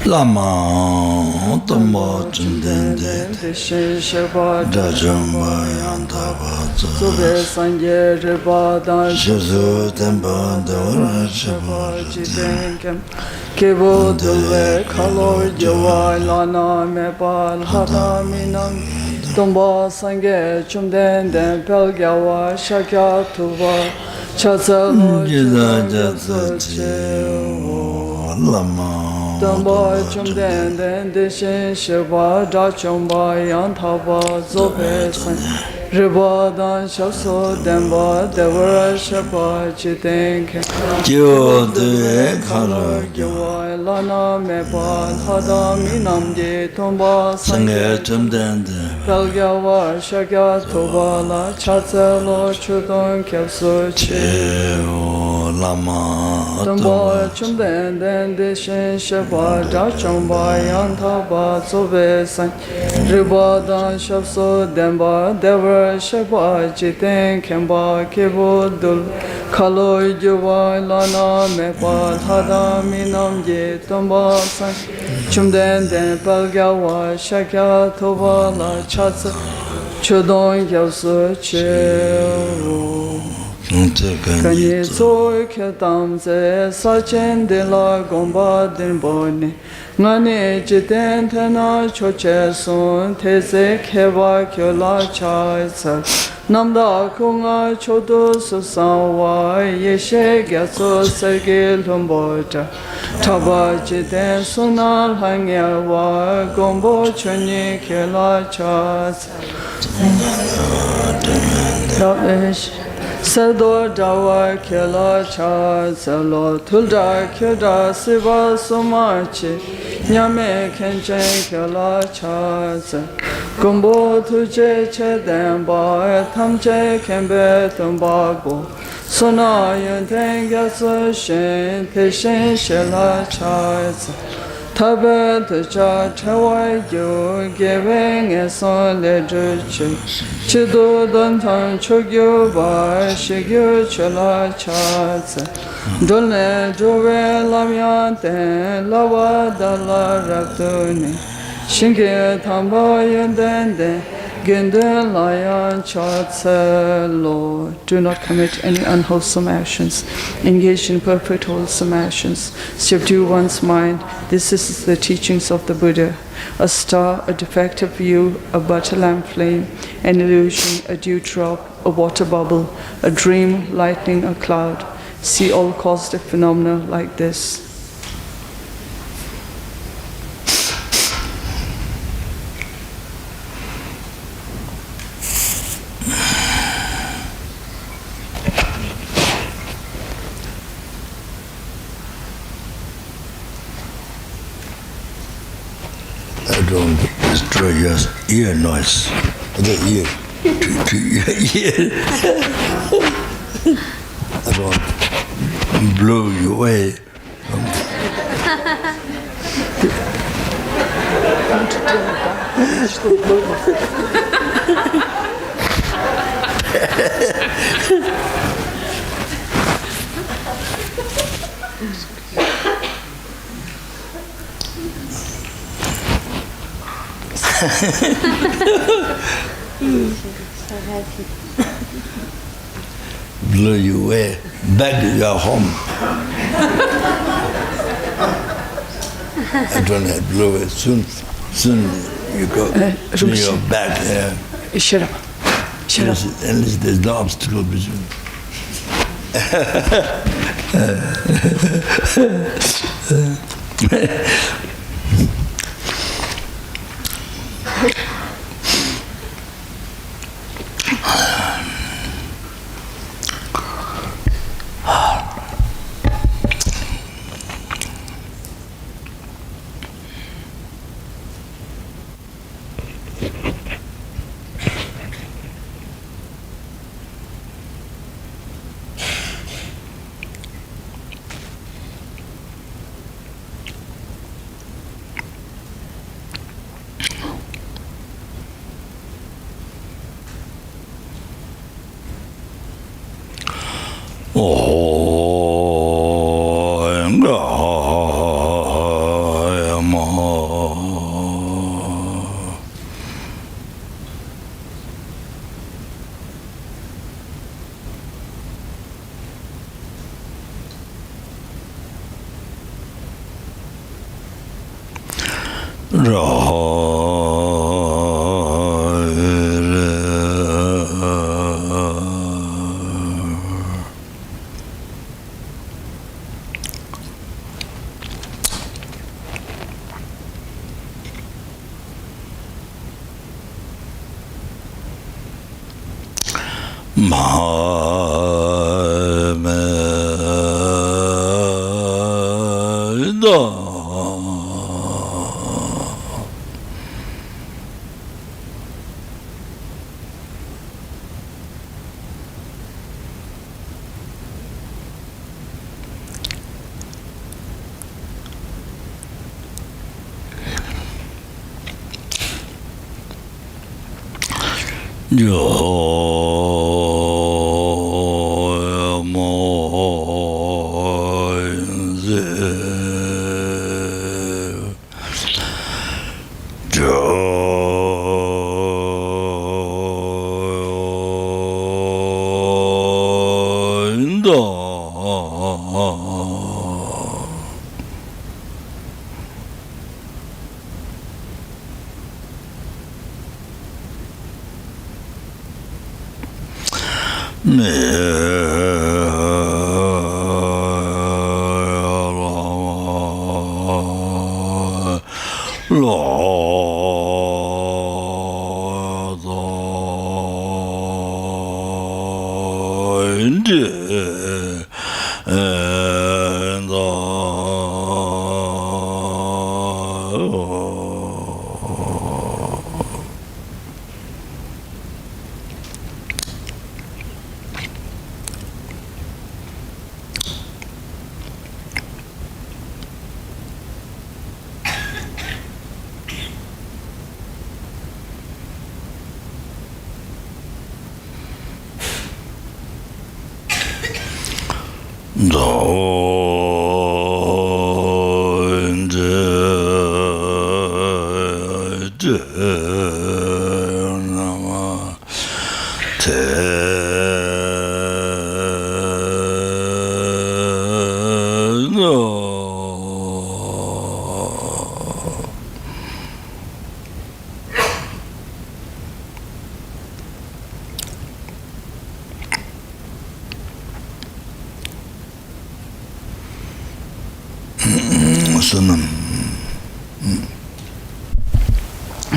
Lama Tamba Chundende Dajamba Yantaba Zobe Sangye Riba Dan Shizu Temba Dora Shiba Jitenkem Kebo Dulve Kalo Jawa Lana Mepal Hada Minam Tomba Sangye Chumdende Pelgyawa Shakya Tuva Chatsalo Lama Tomba Chumdende Deshin Shiba Dachomba Yantaba Zobe Sangye Riba Dan Shapso Demba Devara Shapa Jitenkem Kyo De Kalo Gyawa Lana Mepal Hada Minam Je Tomba Sangye Chumdende Pelgyawa Shakya Tobala Chatsalo Chudon Kyapso Lama Tomba Chumdende Deshin Shaba Dachomba Yantaba Zobe Sang Riba Dan Shapso Demba Devara Shapa Jiten Kemba Kebo Dul Kalo Yuwa Lana Mepal Hada Minam Je Tomba Sang Chumdende Pelgyawa Shakya Tobala Chatsa Chudon Kyapso Kanye Tsoy Ketamze Sachen De La Gomba Dinboni Ngane Jiten Tena Choche Sun Teze Keva Kyola Chaisa Namda Kunga Chodo Susawa Yeshe Gyatso Serge Lumbota Taba Jiten Sunal Hangyawa Gombo Chonyi Kyola Chaisa Sado Dawa Kela Cha Salo Tulda Kyoda Siva Sumachi Nyame Kenchen Kela Cha Gumbo Tuje Chedemba Tamche Kembe Tumbago Sona Yenten Gyatso Shen Peshen Shela Cha Tabe Tuja Chawai Yu Giving a son literature Chido Dantan Chogyo Ba Shigyo Chela Chats Dole Jove Lamyante Lava Dala Raptuni Shinge Tamba Yendende Gende Layan Chatselo. Do not commit any unwholesome actions. Engage in perfect wholesome actions. Subdue one's mind. This is the teachings of the Buddha. A star, a defective view, a butter lamp flame, an illusion, a dewdrop, a water bubble, a dream, lightning, a cloud. See all causative phenomena like this. Don't destroy your ear noise. The ear. To your ear. I don't blow you away. Blow you away, back to your home. I don't have to blow it. Soon you go to your back there. Shut up. Shut up. Unless there's no obstacle between.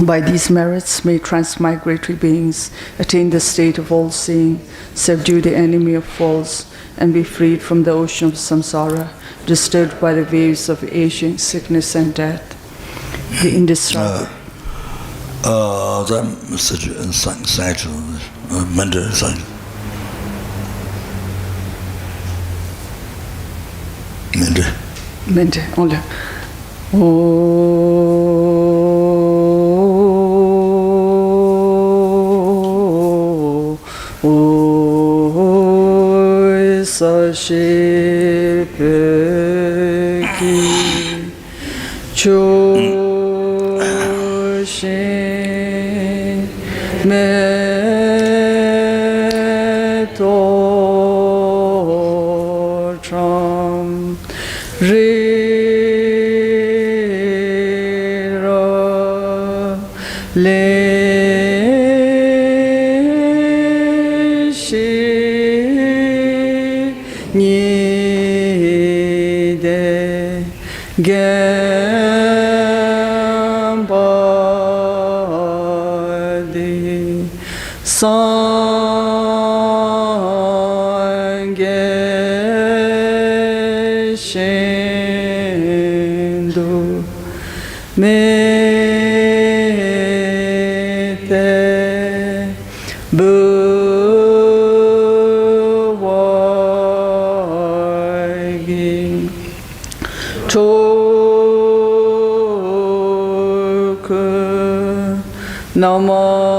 By these merits, may transmigratory beings attain the state of all-seeing, subdue the enemy of false, and be freed from the ocean of samsara, disturbed by the waves of aging, sickness, and death. The indestructible. I'm such a side mental side. Mente, only. Sashi Peki Choshin Meto Tram Rira Le Gambadi Sange Shindu Mete Buwagi Namanda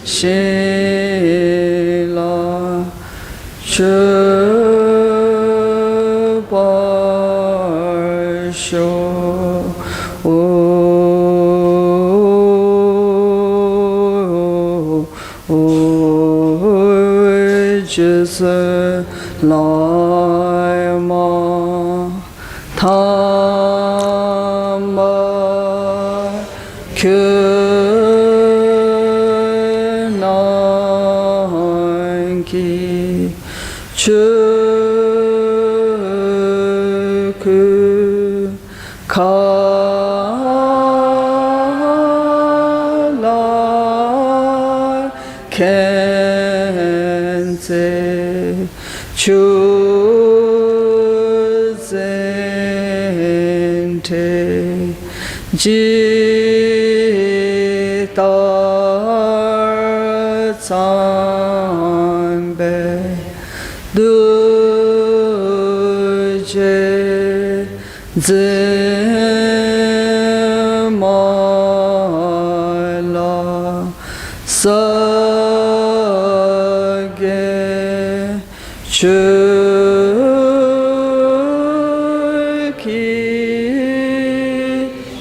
Shila Chubasho Jesus Lama Kyananki Chuku Kala Kenze Chuzente Jitar Tsambe Duje Zemala Sage Chuki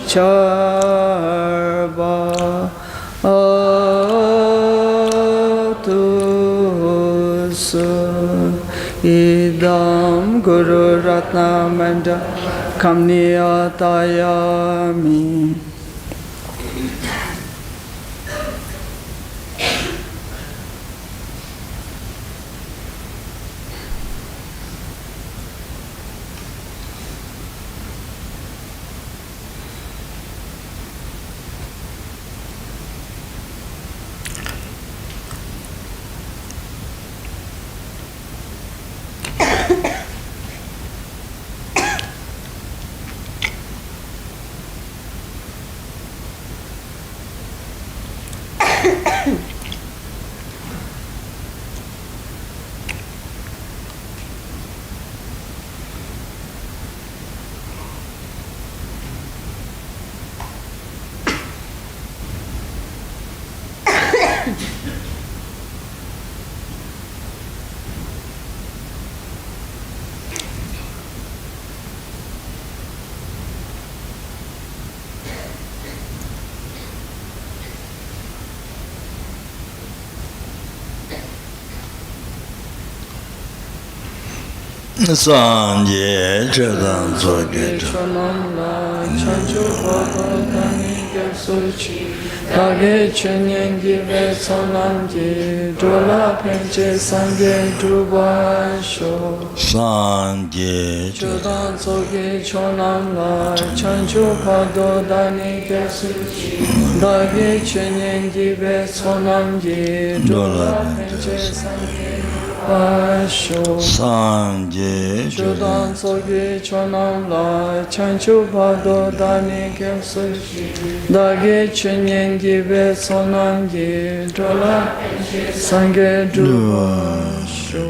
Charba Atusu Idam Guru Ratnamanda Kamniyatayami. Sanje Chedan Zoge Chonamla Chanchu Baba Dani Gyatsuchi Dage Chenyengi Vesonamji Dola Penche Sangye Dubasho Sanje Chedan Zoge Chonamla Chanchu Baba Dani Gyatsuchi Dage Chenyengi Vesonamji Dola Penche Sangye Basho Sanje Chodan Sogi Chonamla Chanchu Bado Dani Kyapsuchi Dage Chenyengi Ve Sonamgi Dola Sangye Dubasho.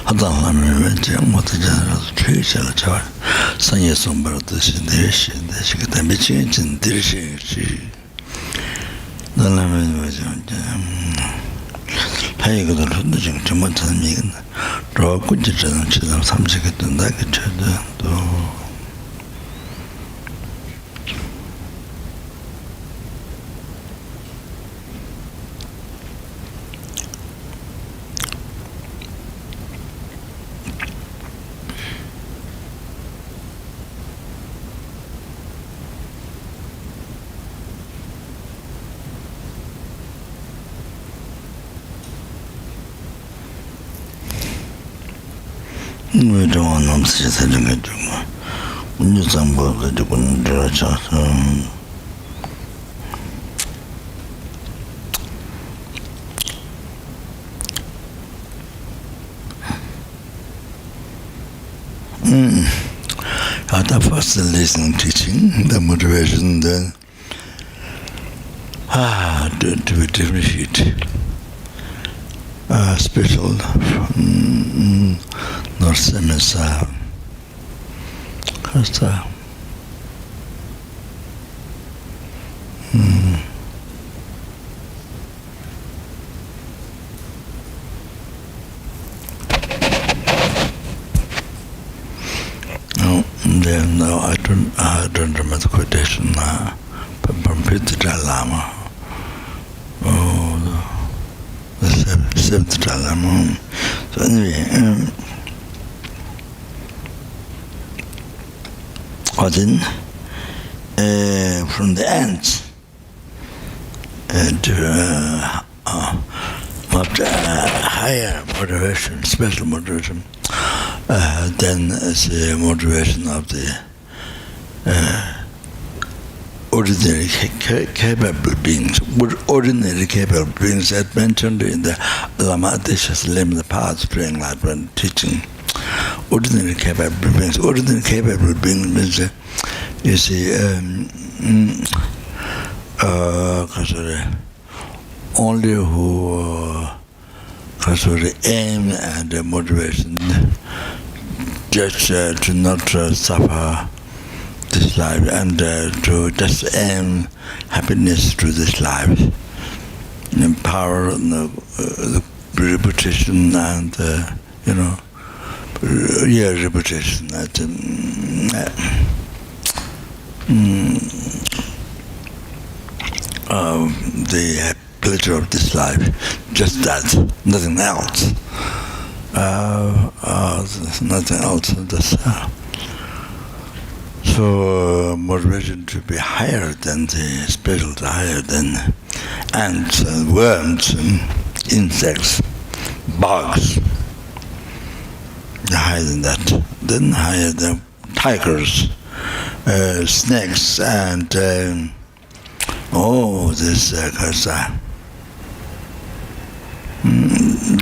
하다하는 제목도 최셔라 저 산에 sombrado 신대시 대시가 담비진 진들시 나라면 맞아 하이거들 흔들 좀 전문타는 얘기는 저 군지처럼 지금 삼색했던 나 그쳐도 또 왜 저런 남스지 사정해 주고 운전상 뭐 가지고 들어서 After first listening teaching, the motivation then to be differentiated. Special, not semisa. Kasta. No, I don't remember the quotation from Peter Lama. Oh, the seventh Lama. So anyway, from the ants to higher motivation, special motivation, then the motivation of the ordinary capable beings. Ordinary capable beings that mentioned in the Lama Dishes Lim, the path praying like when teaching. Ordinary capable beings. Ordinary capable beings means, you see, only who aim and motivation just to not suffer this life and to just aim happiness to this life, empower the reputation and reputation. The pleasure of this life, just that, nothing else. Nothing else. So motivation to be higher than the special, higher than ants and worms and insects, bugs. Higher than that. Then higher than tigers, snakes, and this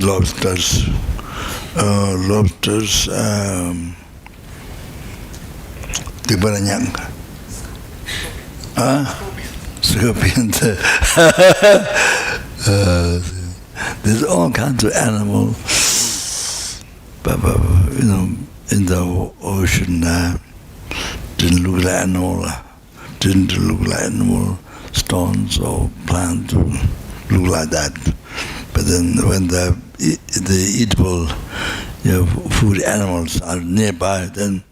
lobsters, the baranyang, scorpions. There's all kinds of animals, but in the ocean, didn't look like animal, stones or plants look like that. But then when the eatable food animals are nearby, then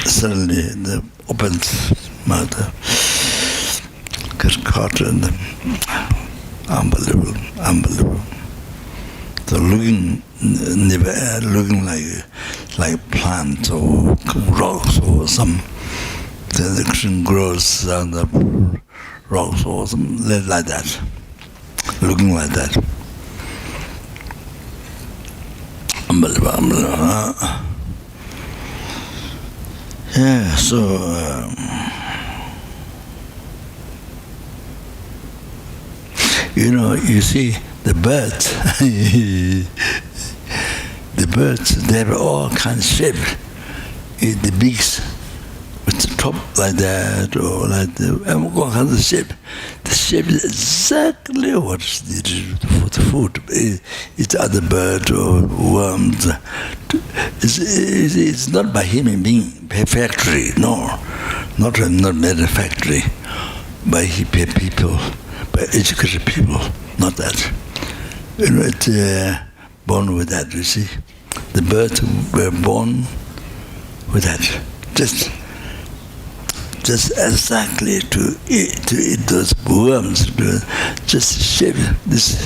suddenly the opens mouth, gets caught in the unbelievable. So looking like plants or rocks or some the grows on the rocks or something like that. Looking like that. Unbelievable. Yeah, so you see the birds. The birds, they have all kinds of shapes. The beaks with the top like that, or like all kinds of shape. The shape is exactly what's needed for the food. It's other bird or worms. It's not by human being, by factory, no. Not made a factory, by people, by educated people, not that. It's born with that, you see. The birds were born with that. Just exactly to eat those worms, just shape this.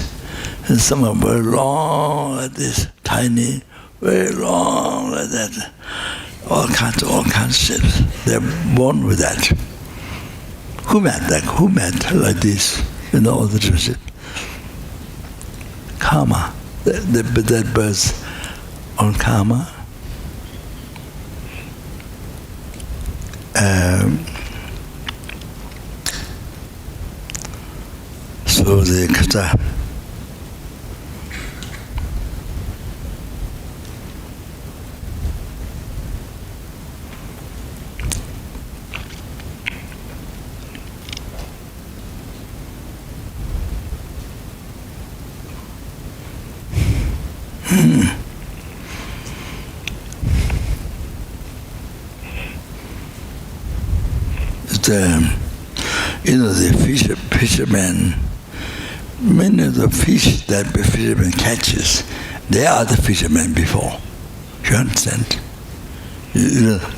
And some are very long like this, tiny, very long like that. All kinds of shapes. They're born with that. Who made that? Who made like this? All the shape. Karma. That birds on karma. So the kata. The fishermen, many of the fish that the fisherman catches, they are the fishermen before. You understand?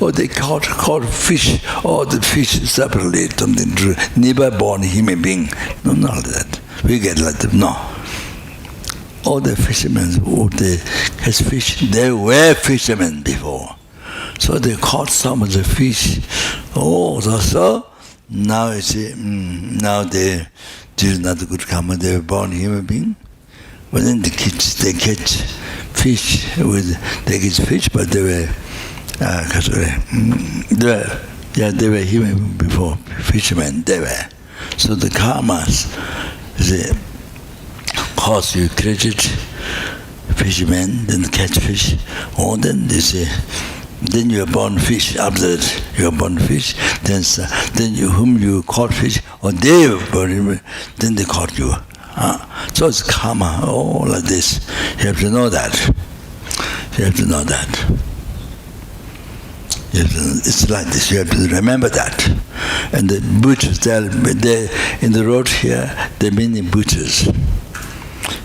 Or they caught fish, or the fish separately, something true. Never born human being. No, not that. We get like that. No. All the fishermen who they catch fish, they were fishermen before. So they caught some of the fish. Oh, so now you see, now they is not a good karma. They were born human being. But then they catch fish they catch fish, but they were they were human before fishermen. They were. So the karmas, they cause you credit fishermen, then catch fish, or then they say. Then you are born fish. After that, you are born fish. Then whom you caught fish, or they were born, then they caught you. So it's karma. Oh, like this. You have to know that. You have to know that. It's like this. You have to remember that. And the butchers, they in the road here, there are many butchers.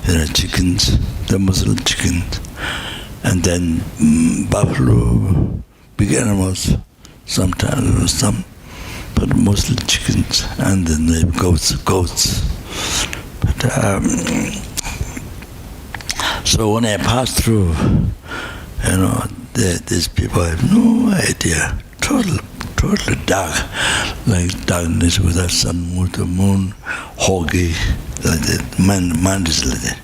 There are chickens, the Muslim chickens. And then buffalo, big animals, sometimes some, but mostly chickens, and then the goats. But so when I pass through, these people have no idea, totally dark, like darkness without sun, with the moon, hoggy, like that. Mind is like that.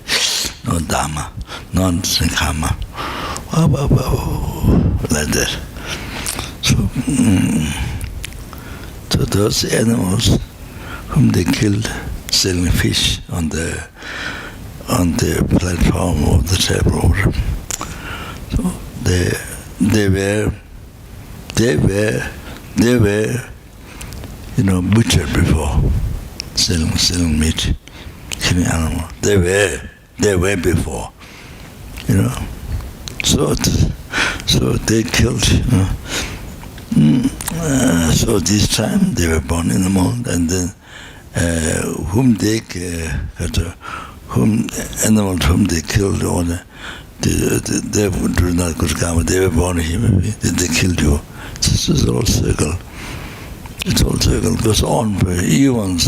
No dharma, no karma. Like that. So those animals whom they killed selling fish on the platform of the table. So they were butchered before, selling meat, killing animal. They were before, So they killed. So this time they were born in the morning, and then animals whom they killed, or they do not good karma. They were born human beings. They killed you. This is all circle. It's all circle goes on for eons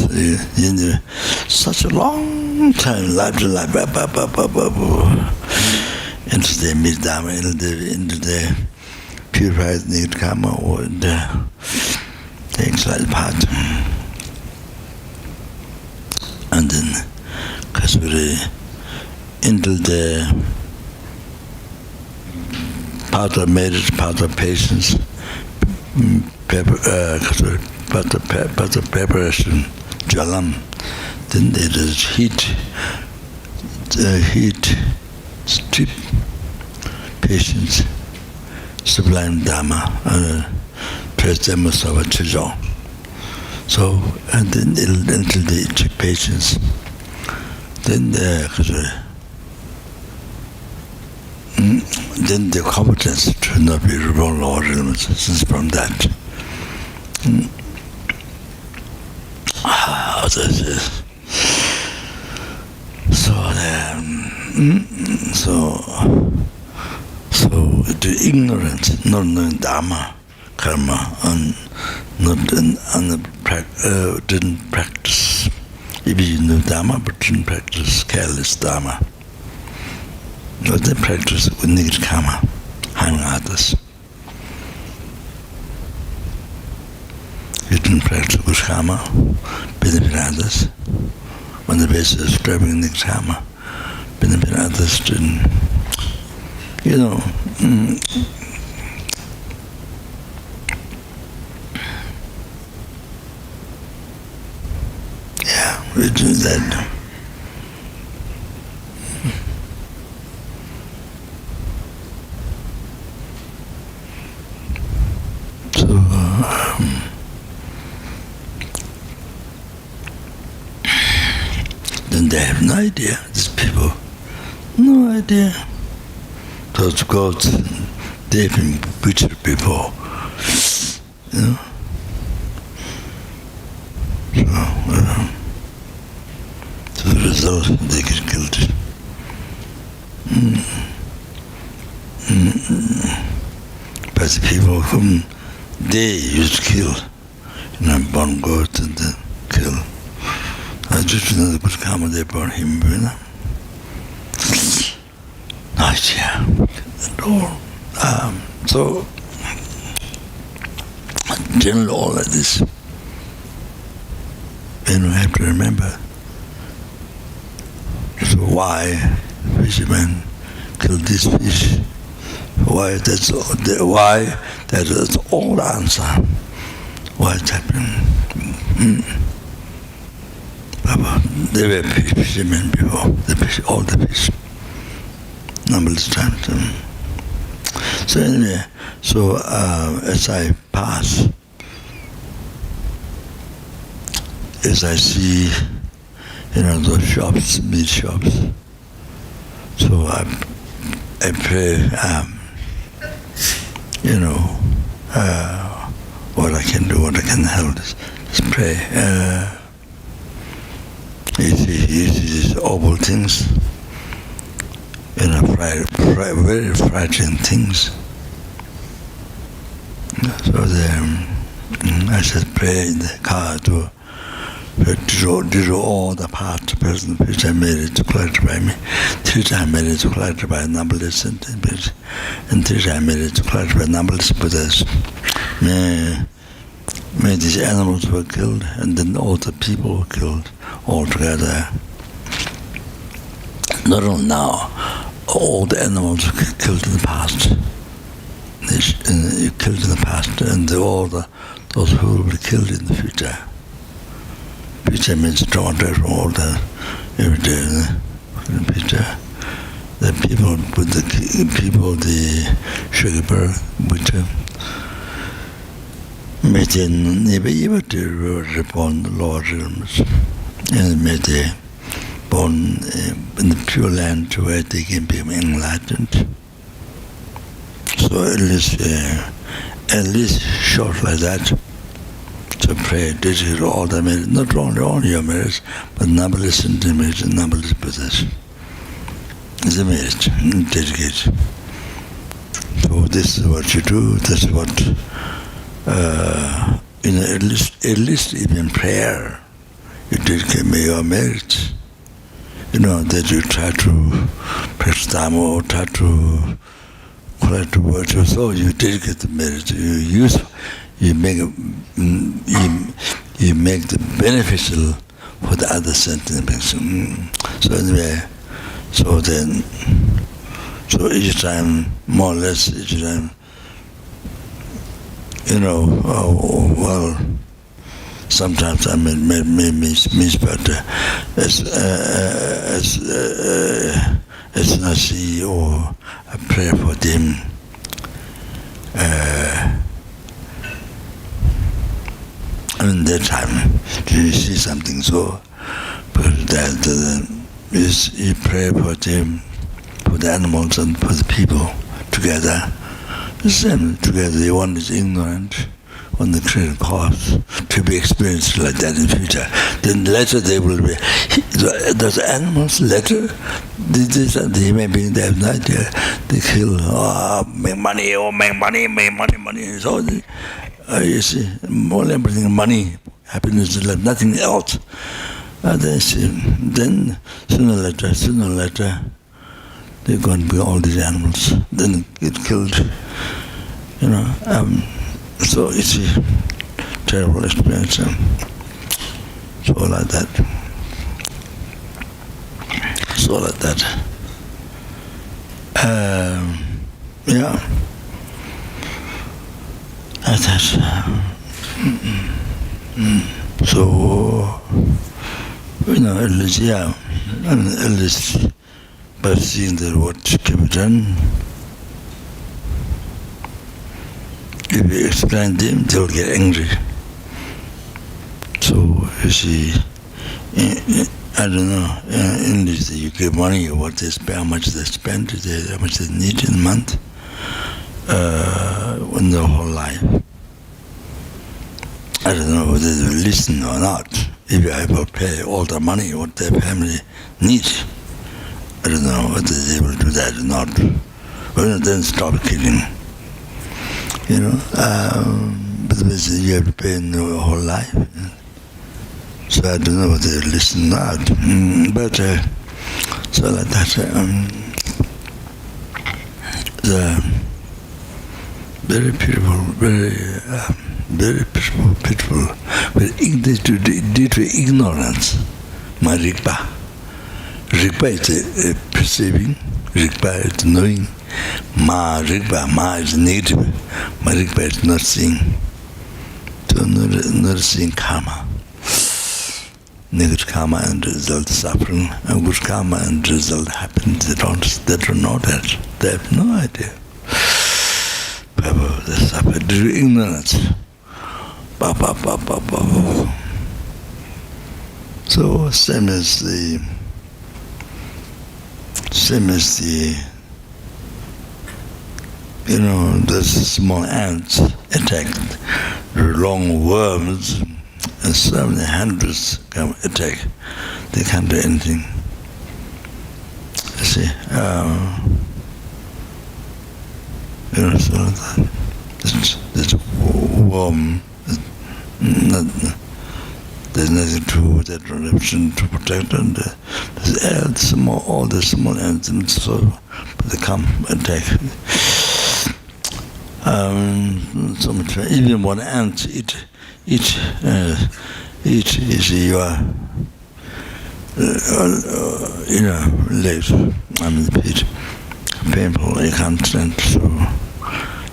in such a long time, life to life. Into the mid-dharma, into the purified negative karma, or the exiled path. And then, into the path of merit, path of patience, path of preparation, jalam. Then there is heat, strip, patience, sublime dharma, prasadama chijo. So, and then until they achieve patience, then the competence to not be reborn or elements is from that. So the ignorance, not knowing dharma, karma, and didn't practice. If you knew dharma but didn't practice careless dharma, but they practice with negative karma, harming others. You didn't practice with karma, benefiting others. On the basis of striving negative karma, benefiting others, didn't, we do that. So, then they have no idea, these people, no idea. those goats, they've been butchered before. You know? So the result, they get killed. But the people whom they used to kill, born goats and then kill. I just know the good karma they brought him, Nice, yeah. And all. So, generally all of this, you have to remember. So why fishermen kill this fish? Why that's all the answer. Why it's happening? They were fishermen before. They fish all the fish. Numberless times. So anyway, as I pass, as I see, those shops, meat shops, so I pray, what I can do, what I can help, just pray. You see these awful things, very frightening things. So I said, pray in the car to do all the past, present, future, made it to clarify me. Future I made it to clarify numberless and future I made it to clarify numberless Buddhas. May these animals were killed, and then all the people were killed all together. Not only now, all the animals were killed in the past. Killed in the past, and those who will be killed in the future. Future means torture from all the every day in the future. The people with the sugar bear, which may they never even do upon the Lord's realms, and may they born in the pure land to where they can be enlightened. So at least short like that. So pray, dedicate all the merits, not only all your merits, but numberless and merits and numberless Buddhas. It's a merit, dedicate. So this is what you do, this is what, at least even prayer, you dedicate your merits. That you try to practice Dharma or try to collect the virtue, so you dedicate the merit, you make the beneficial for the other sentient. So anyway, so each time, more or less, each time, sometimes I may miss, but as I see or I pray for them, in that time, you see something so, but you pray for them, for the animals and for the people together. The same together, the one is ignorant on the created cause to be experienced like that in the future. Then later they will be, those animals later, they may be, they have no idea, they kill, make money. So you see, more than everything, money, happiness, nothing else. Then sooner or later, they're going to be all these animals, then get killed. So you see, terrible experience. So like that. Yeah. So, at least, yeah, at least by seeing that what can be done, if you explain them, they'll get angry. So, you see, I don't know, in English, you give money, what they spend, how much they spend, how much they need in a month, in their whole life. I don't know whether they will listen or not. If I will pay all the money what their family needs, I don't know whether they will do that or not. Well, then stop killing. You know, but you have to pay in your whole life. So I don't know whether they listen or not. But so like that, the very beautiful, very beautiful, due to ignorance. My Rigpa. Rigpa is perceiving, Rigpa is knowing. Ma Rigpa, Ma is negative. My Rigpa is not seeing. So not seeing karma. Negative karma and result suffering, and good karma and result happiness. They don't know that. They have no idea. They suffer due to ignorance. So same as the the small ants attacked the long worms, and so many hundreds come attack. They can't do anything. You see, so that this worm, there's nothing to that relation to protect, and all the small ants, so they come attack. So much. Even one ant each is your legs. I mean the pit. Painful. You can't stand. So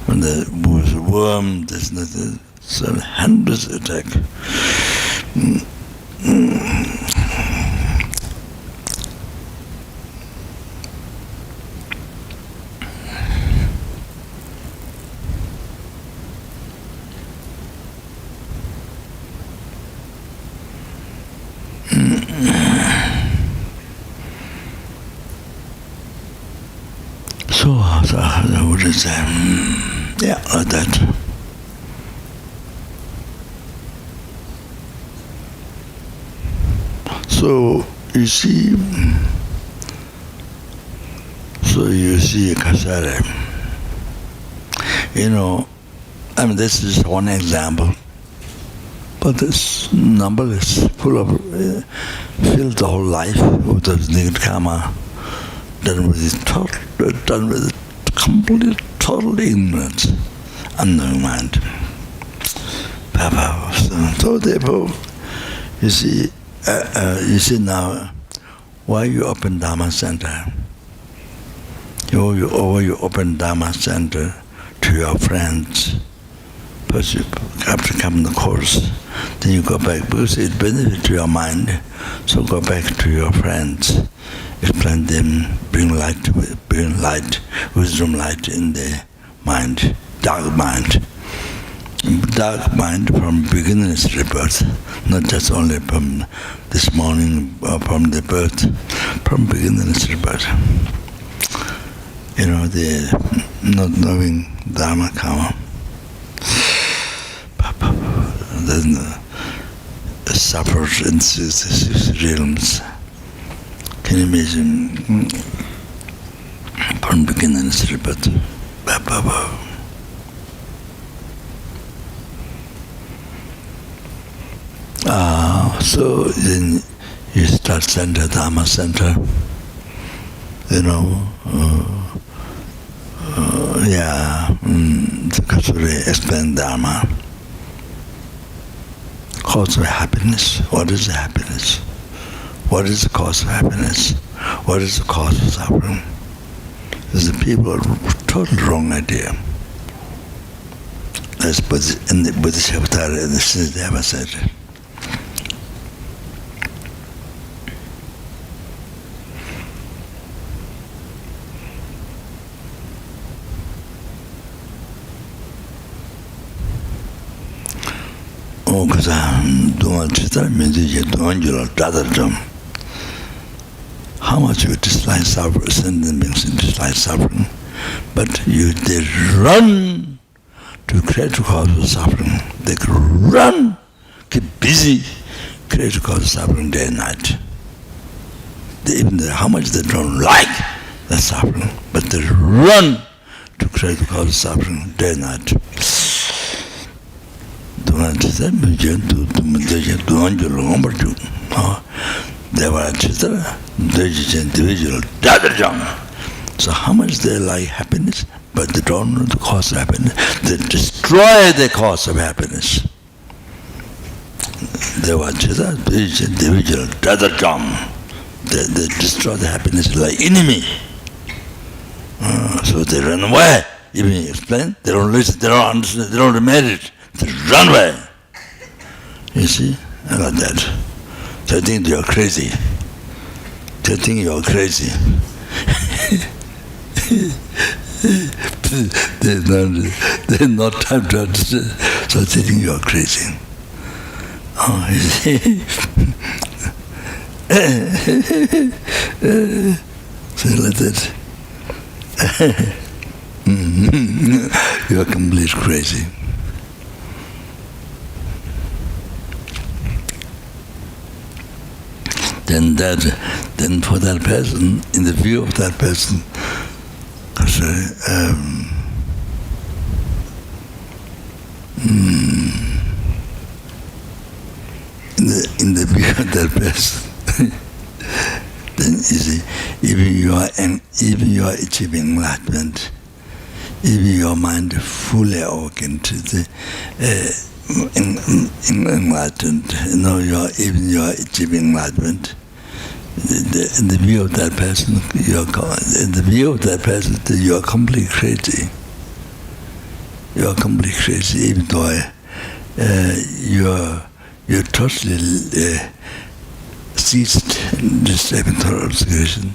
when the worm, there's nothing. So hundreds attack. So what is that? Yeah, like that. So you see, Kasare. I mean, this is one example, but this number is full of, filled the whole life with the negative karma, done with complete, total ignorance, unknowing mind. So therefore, you see now, why you open Dharma Center? You open Dharma Center to your friends. First you have to come in the course, then you go back, because it benefits your mind, so go back to your friends, explain them, bring light, wisdom light in their mind, dark mind from beginner's rebirth, not just only from this morning or from the birth, from beginner's rebirth. They're not knowing Dharma karma. Then suffers in six realms. Can you imagine from beginner's rebirth? So then you start center, Dharma Center, to explain Dharma. Cause of happiness. What is happiness? What is the cause of happiness? What is the cause of suffering? Because the people have a total wrong idea. That's in the Buddhist Avatar and the Siddhava said. 그래서 동안 치다 민주주의 동안주로 따다좀 how much you dislike suffering, sentient beings dislike suffering, but they run to create the cause of suffering. They run, keep busy, create the cause of suffering day and night. How much they don't like the suffering, but they run to create the cause of suffering day and night. So how much they like happiness, but they don't know the cause of happiness. They destroy the cause of happiness. They destroy the happiness like enemy. So they run away. Even explain, they don't listen, they don't understand, they don't admit it. They run away. You see? Like that. They think you're crazy. They think you're crazy. There's no time to understand. So they think you're crazy. Oh, you see? So like that. You're completely crazy. Then for that person, in the view of that person, in the view of that person, then you see, even you are achieving enlightenment, even your mind fully awakened to the enlightened, you are achieving enlightenment. In the view of that person, you are completely crazy. You are completely crazy, even though you're totally ceased this obscuration,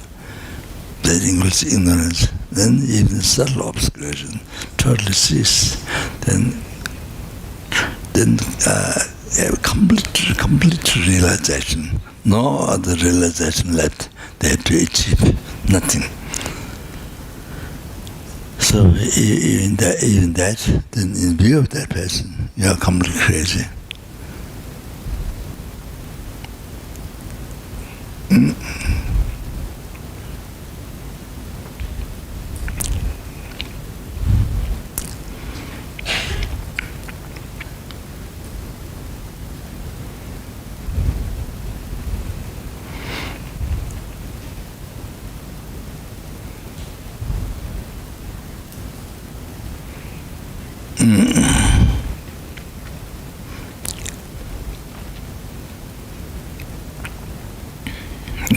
that includes ignorance. Then even subtle obscuration totally ceased. Then complete realization. No other realization left. They have to achieve nothing. So even that, then in view of that person, you are completely crazy.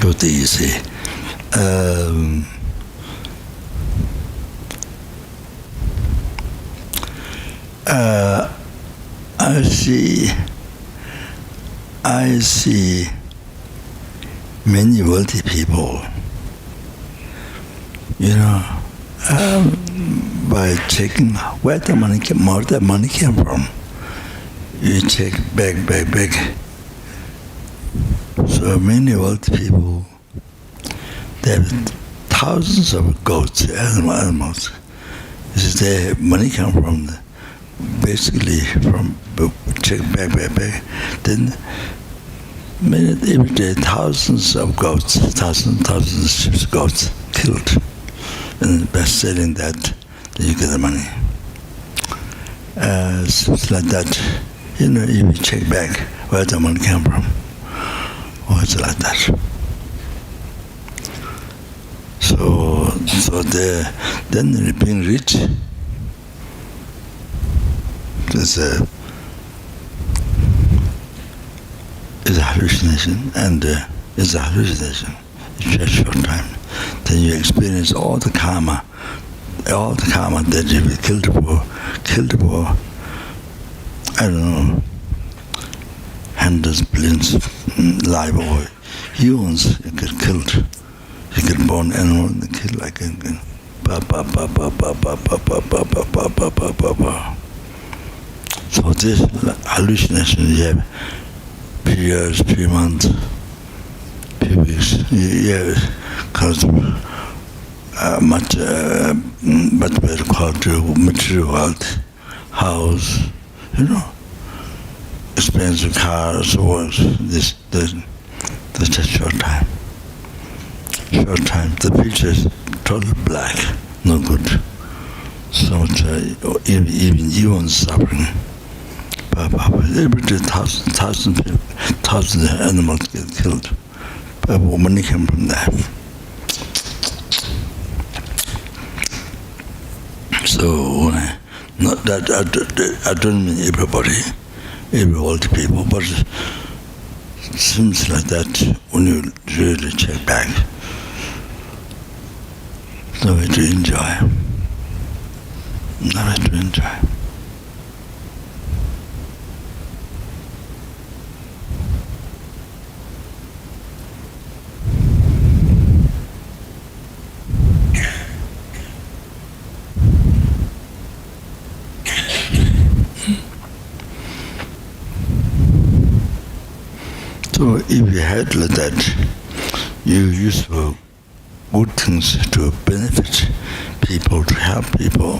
What do you say? I see many wealthy people, by checking where the money came from. You check back. So many wealthy people, they have thousands of goats, animals. Their money come from, basically from check back. Then every day thousands of goats, thousands of goats killed. And by selling that, then you get the money. So it's like that. You check back where the money came from. Oh, it's like that. So then being rich, it's a hallucination, and it's a hallucination. It's just a short time. Then you experience all the karma that you were killed for, I don't know, hundreds, billions, live or humans. You get killed. You get born animal and killed like a So this hallucination you have few years, few months, few few weeks. Yeah, because much better quality material wealth, house, expensive cars, was this that's a short time. Short time. The picture is totally black, no good. So much, even suffering. But every day, thousands of animals get killed. But money came from that. So, not that I don't mean everybody, every old people, but it seems like that when you really check back. No way to enjoy. No way to enjoy. So if you had like that, you use for good things to benefit people, to help people.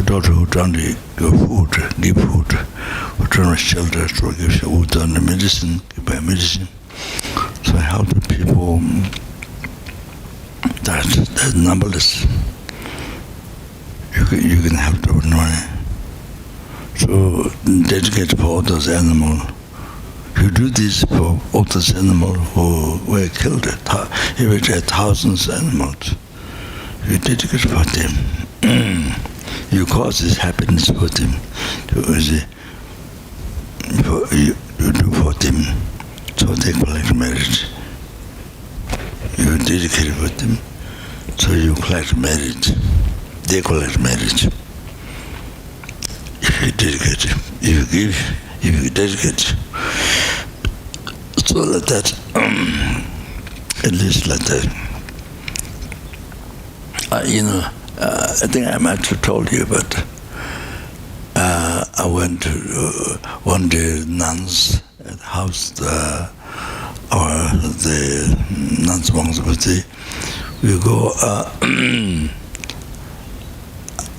Who don't give food, who don't shelter, to give food and medicine, give medicine. So help the people, that's numberless. You can help them, money. So dedicate for all those animals. You do this for all those animals who were killed. Every day, thousands of animals. You dedicate for them. You cause this happiness for them. You do for them. So they collect merit. You dedicate for them. So you collect merit. They collect merit. If you dedicate, if you give, if you dedicate. So like that, at least like that. I think I might have told you, but I went to one day nuns at the house, the nuns monks would say, we go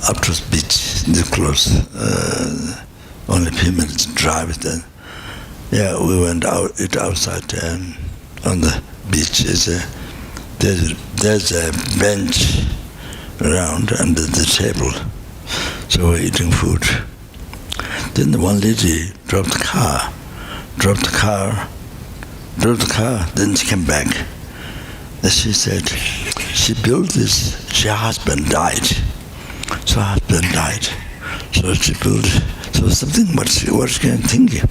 up to the beach, this close, only a few minutes drive then. Yeah, we went outside on the beach. There's a bench around under the table, so we're eating food. Then the one lady drove the car, then she came back. And she said, she built this, her husband died. So her husband died. So she built, so something what she can think.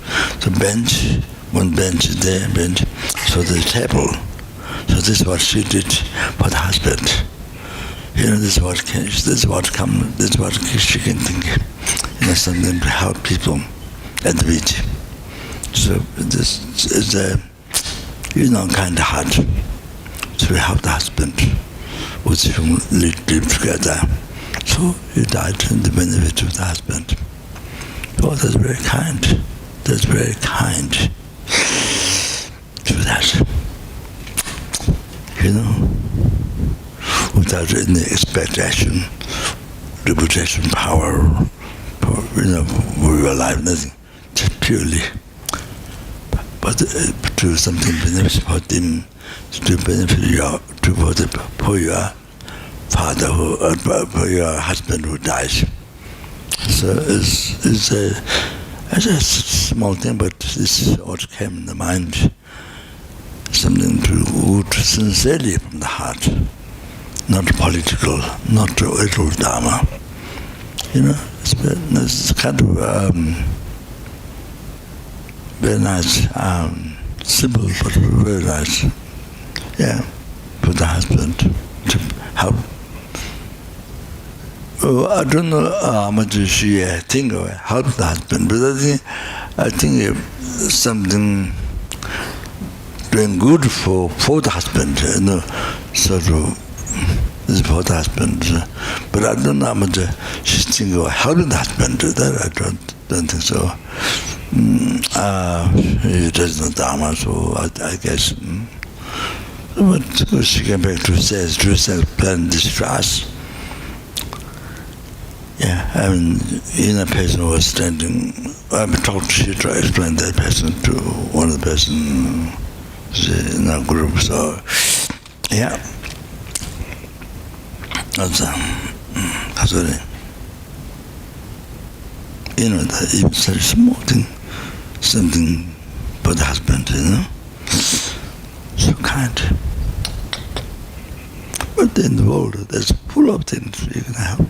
So bench, one bench there, bench, so the table. So this is what she did for the husband. This is what she can think. Something to help people at the beach. So this is a, kind of hard to help the husband with whom live together. So he died in the benefit of the husband. Oh, that's very kind. That's very kind to that. Without any expectation, reputation, power, we were alive, nothing, just purely. But to do something beneficial for them, to benefit for your father, for your husband who dies. So it's a small thing, but this is what came in the mind. Something to good sincerely from the heart, not political, not little dharma. It's kind of very nice, simple but very nice. Yeah, for the husband to help. I don't know how much she think of help the husband, but I think something doing good for the husband, sort of is for the husband. But I don't know how much she think of helping the husband. That I don't think so. He does no Dharma, so I guess. But she came back to say, to self-plan distrust. Yeah, I mean, in a person who was standing, I talked to she tried to explain that person to one of the person in our group. So, yeah, that's it. You know, that even such small thing, something for the husband, you know, so kind. But in the world, there's full of things you can help.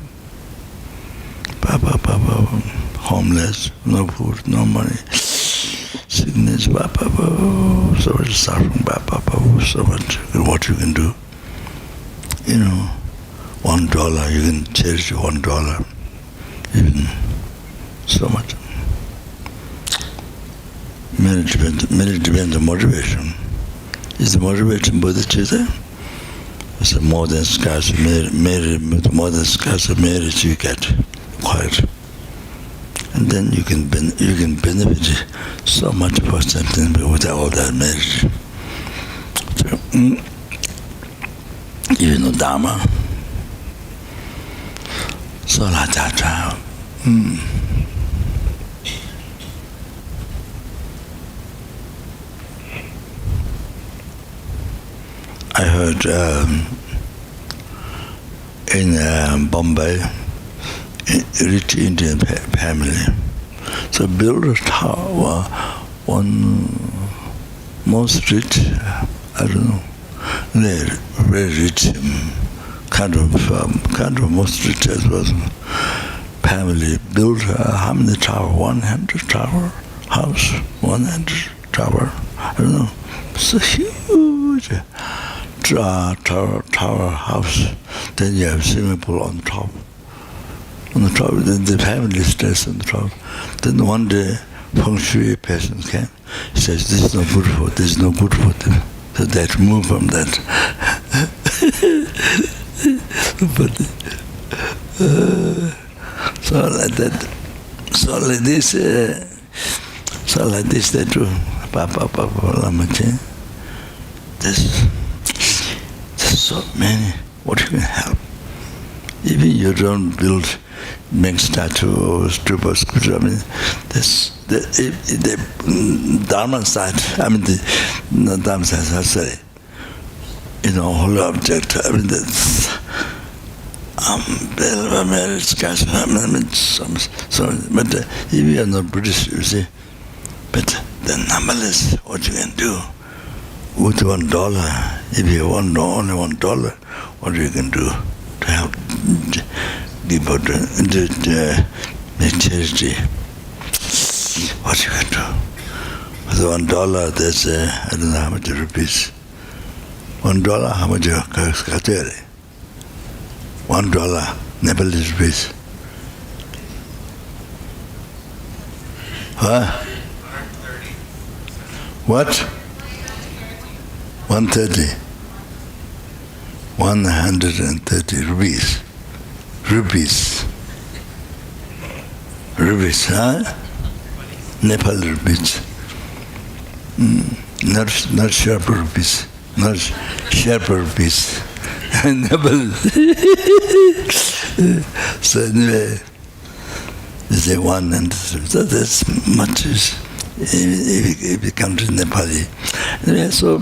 Homeless, no food, no money, sickness, so much suffering, so much what you can do. You know, $1, you can cherish $1, even so much. Many depends on motivation. Is the motivation bodhicitta? It's more than scarce marriage you get. Quiet, and then you can benefit so much for something without all that marriage. So, you know Dharma. So la cha cha. I heard in Bombay. Rich Indian family. So build a tower, one most rich, I don't know, very rich, kind of most rich as well. Family built how many tower? 100 tower house, 100 tower, I don't know. It's a huge tower house. Then you have swimming pool on top. On the top, then the family stays on the top. Then one day, feng shui person came. He says, "This is no good for. This is no good for them." So they had to move from that. But so like that, so like this they do. Papa, Lama. There's so many. What you can help? Even you don't build make statue or stupa sculpture. I mean, the Dharma side. I mean, the Dharma side. I say, you know, whole object. I mean, that's marriage, cash. I mean, but if you are not Buddhist, you see. But then, nonetheless, what you can do with $1, if you want only $1, what you can do to help give out the charity? What you can do? With $1, that's I don't know how much rupees. $1, how much kateri? $1 Nepalese rupees. Huh? 130. What? 130. 130 rupees. Rupees, huh? Nepal rupees. Not Sherpa rupees. Not Sherpa rupees. Nepal. So anyway, they one and so that's much if you come to Nepali. Anyway, so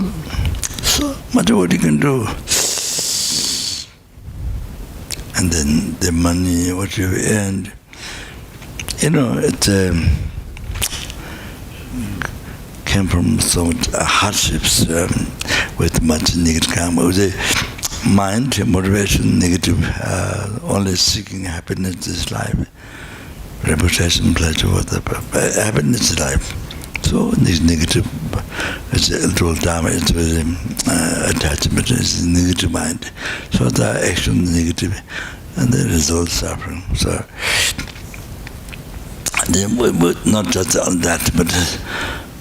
much what you can do. And then the money, what you earned, you know, it came from so much hardships with much negative karma. The mind, motivation, negative, only seeking happiness this life, reputation, pleasure, whatever. Happiness is life. So this negative, it's a little dharma, it's very attachment, it's a negative mind. So the action negative, and the result suffering. So not just on that, but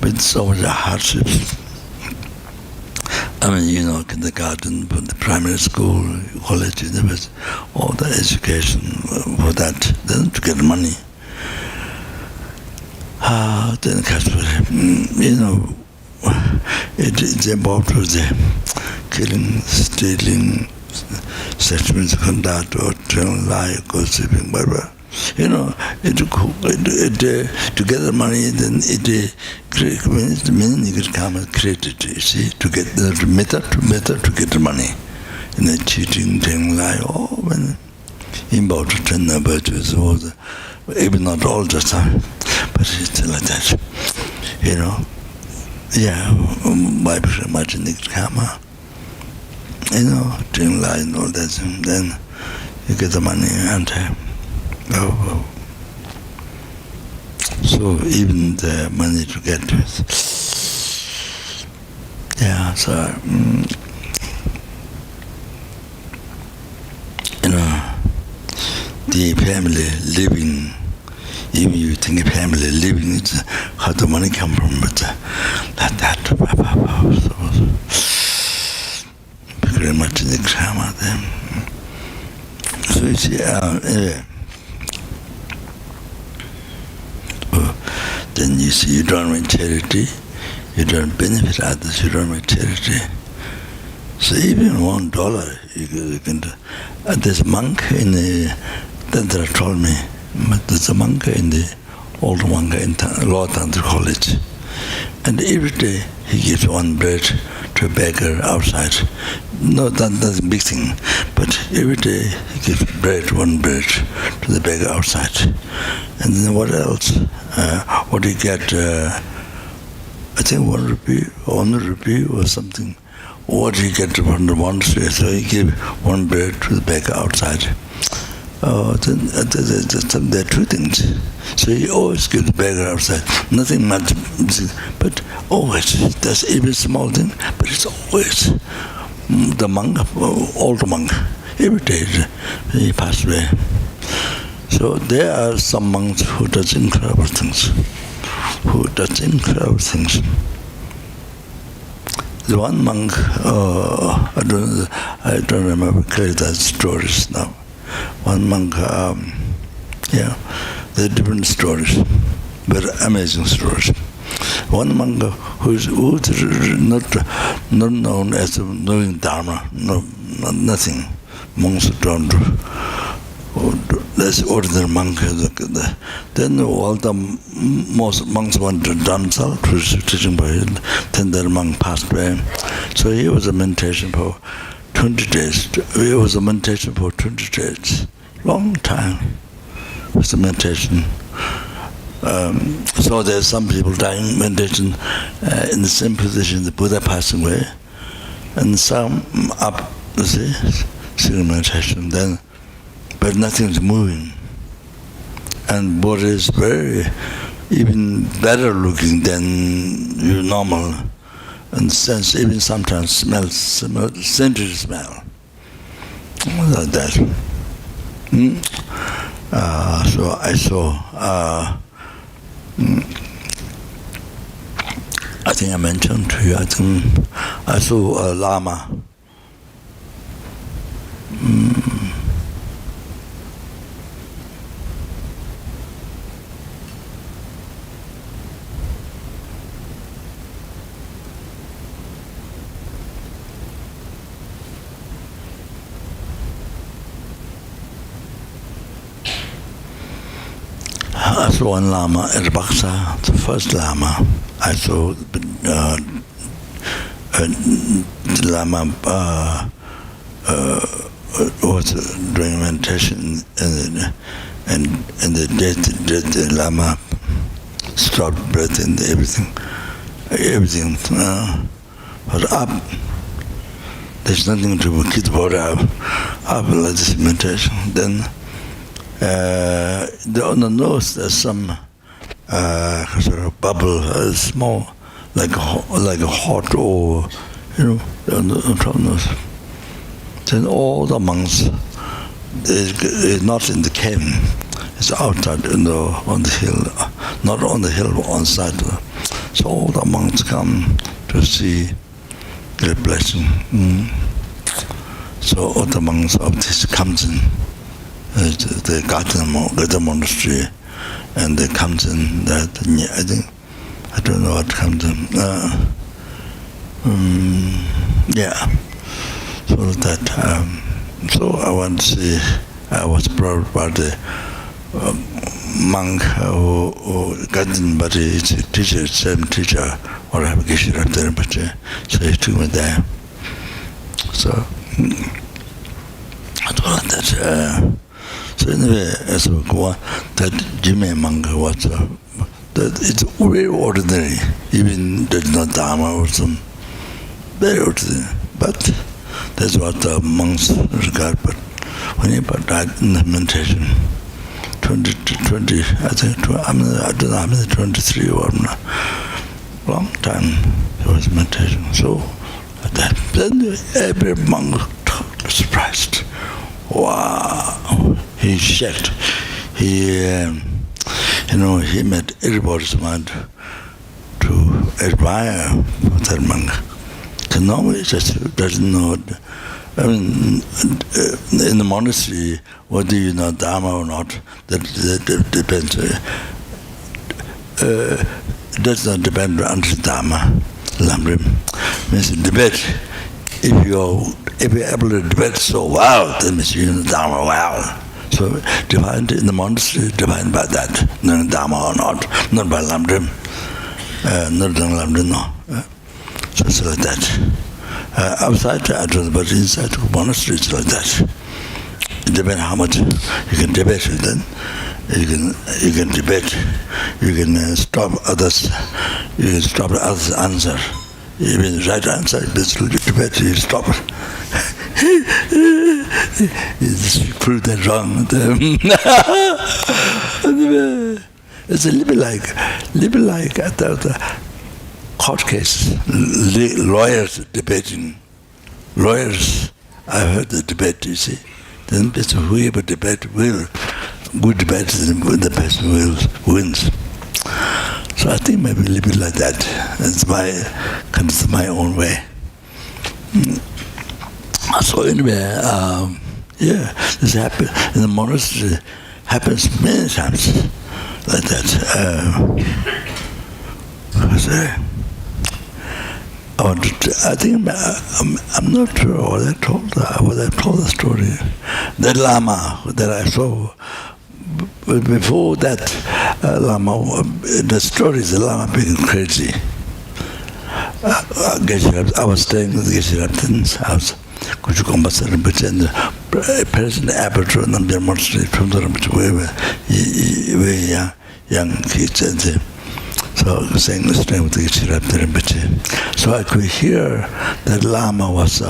with so much hardships. I mean, you know, kindergarten, the primary school, college, university, all the education for that, then to get money. then it's involved with the killing, stealing, sexual misconduct, or telling lie, gossiping, whatever. To get the money, then it means you could come and create it, you see, to get the method to get the money. Cheating, telling lie, when involved to turn the virtues, even not all the time, but it's like that, by pretty much in the karma, telling lie and all that, and then you get the money and so even the money to get the family living, even you think a family living, it's how the money come from, but that so very much in the karma then. So you see, anyway. Then you see, you don't make charity, you don't benefit others, you don't make charity. So even $1, you can do. There's a monk in the Tantra told me, but there's a monk in the old monk in Lower Tantra College, and every day he gives one bread to a beggar outside. No, that's a big thing, but every day he gives one bread to the beggar outside. And then what else? What do you get? I think 1 rupee, 1 rupee or something. What do you get from the monastery? So he gave one bread to the beggar outside. There are two things. So he always gives the beggar outside. Nothing much, but always. That's even small thing, but it's always the monk, old monk. Every day he passed away. So there are some monks who does incredible things. The one monk, I don't remember clearly the stories now. One monk, there are different stories, but amazing stories. One monk who's not known as knowing Dharma, nothing. Monks don't. That's ordinary monk. Then all the most monks went to Dharamsala to teaching by him. Then the monk passed away. So he was a meditation for 20 days. He was a meditation for 20 days. Long time. It was a meditation. So there's some people dying meditation in the same position the Buddha passing away, and some up, you see, sitting meditation. Then, but nothing's moving, and Buddha is very even better looking than normal, and sense even sometimes scented smell like that. So I saw. I think I mentioned to you. I saw a Lama. I saw one Lama at Baksa, the first Lama. I saw the Lama was doing meditation, and the death Lama stopped breath and everything was up. There's nothing to keep the body up like this meditation. Then on the nose there's some sort of bubble, small, like a hot, or on the top nose. Then all the monks is not in the cave; it's outside on the hill, not on the hill, but on the side. So all the monks come to see the blessing. So all the monks of this comes in. The Kopan Monastery, and it comes in that, I think, I don't know what comes in. Yeah, so that, so I want to say, I was brought by the monk who got in, but it's a teacher, same teacher, or I have Geshe-la Rinpoche, so he took me there. So, I thought that, so anyway, as we go on, that Jimmy monk was, that it's very ordinary, even there's no Dharma or some, very ordinary, but that's what the monks regard. But when he died in the meditation, 20, I think, I don't know how many, 23 or not, long time it was meditation. So that, then every monk was surprised. Wow, he shocked. He, he made everybody's mind to admire that monk. Because normally just doesn't know. I mean, in the monastery, whether you know Dharma or not, that depends. It does not depend on the Dharma. Lamrim means debate. If you're able to debate so well, that means you know Dharma well. So defined in the monastery, defined by that, knowing Dharma or not by Lamrim, not knowing Lamrim, no. So it's like that. Outside, I don't know, but inside the monastery, it's like that. It depends how much you can debate with them. You can debate. You can stop others. You can stop others' answer. Even the right answer, basically debate. You stop it. You prove that wrong. It's a little like the court case, lawyers debating. Lawyers, I heard the debate, you see. Then it's whoever debate will, good debate, the best wins. So I think maybe a little bit like that. It's my own way. So anyway, this happens in the monastery. Happens many times like that. I think I'm not sure what I told the story. That Lama that I saw, before that Lama, the story is the Lama being crazy. I was staying with Geshe-la house, Kopan Monastery, and the President Aperture and the monastery from the Rinpoche, very young kids, and so I was saying the story with Geshe-la Rinpoche. So I could hear that Lama was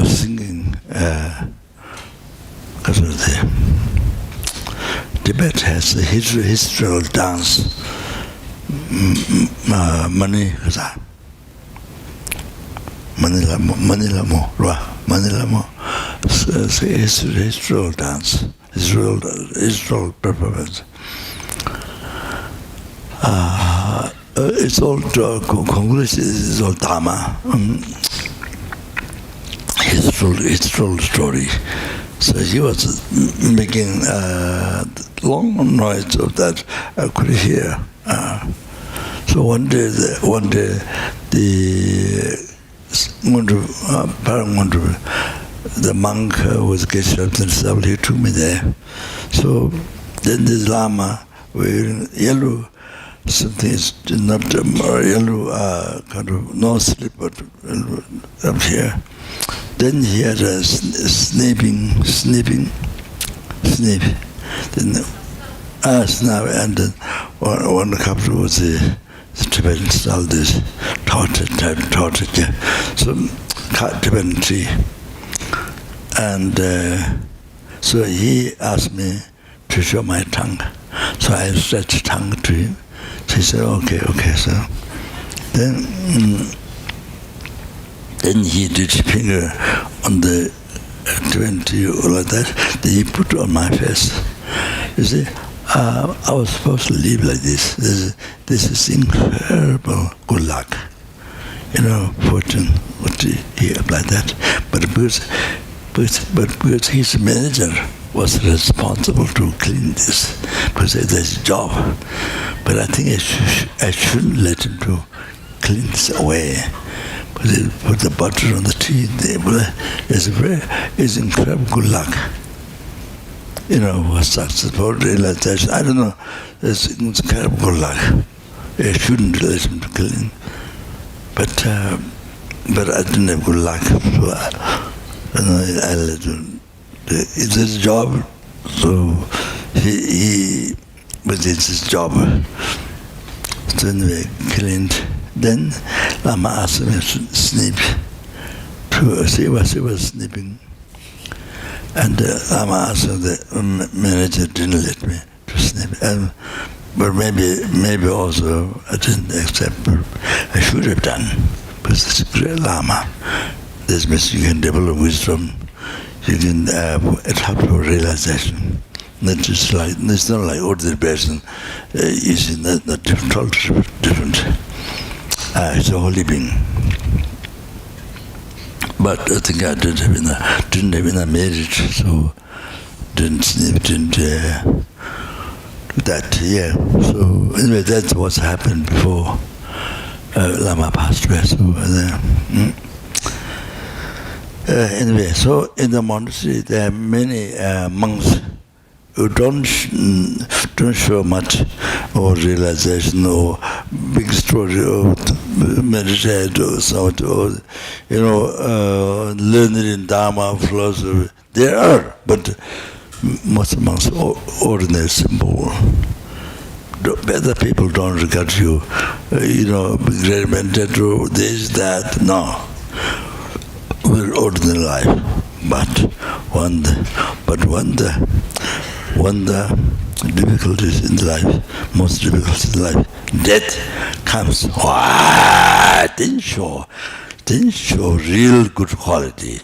singing, because of the Tibet has a historical dance, Mani Lama, historical dance, historical performance. It's all conclusion. It's all Dharma, historical story. So he was making long noise of that. I could hear. So one day, the monk was Geshe-la himself. He took me there. So then this Lama wearing yellow. Something is not yellow, kind of no slip, but up here. Then he had a snipping. Then snap, and then one couple was the Tibetan style, this torture, some Tibetan tree. And so he asked me to show my tongue. So I stretched tongue to him. He said, okay, so then he did finger on the 20 or like that, then he put on my face. You see, I was supposed to live like this. This is incredible good luck. Fortune, what he applied that. But because he's a manager, was responsible to clean this, because there's a job. But I think I shouldn't let him to clean this away. But they put the butter on the tea. It's incredible good luck. Was successful realization. I don't know. It's incredible good luck. I shouldn't let him to clean. But I didn't have good luck. So I let him. It's his job. So but it's his job. So anyway, cleaned. Then Lama asked me to snip. She was snipping. And Lama asked the manager didn't let me to snip. But maybe also I didn't accept. But I should have done. Because it's a great Lama. This means you can develop wisdom. You can help your realization. It's not like ordinary person. You see, not totally different. It's a holy being. But I think I didn't have enough merit, so didn't do that. Yeah. So anyway, that's what's happened before Lama passed away. So anyway, so in the monastery there are many monks who don't show much or realization or big story or meditate or something, or learn it in Dharma, philosophy. There are, but most monks are ordinary, simple. Better people don't regard you, great meditator, this, that. No, we're ordinary life, but when the difficulties in life, most difficulties in life, death comes. Didn't show real good quality.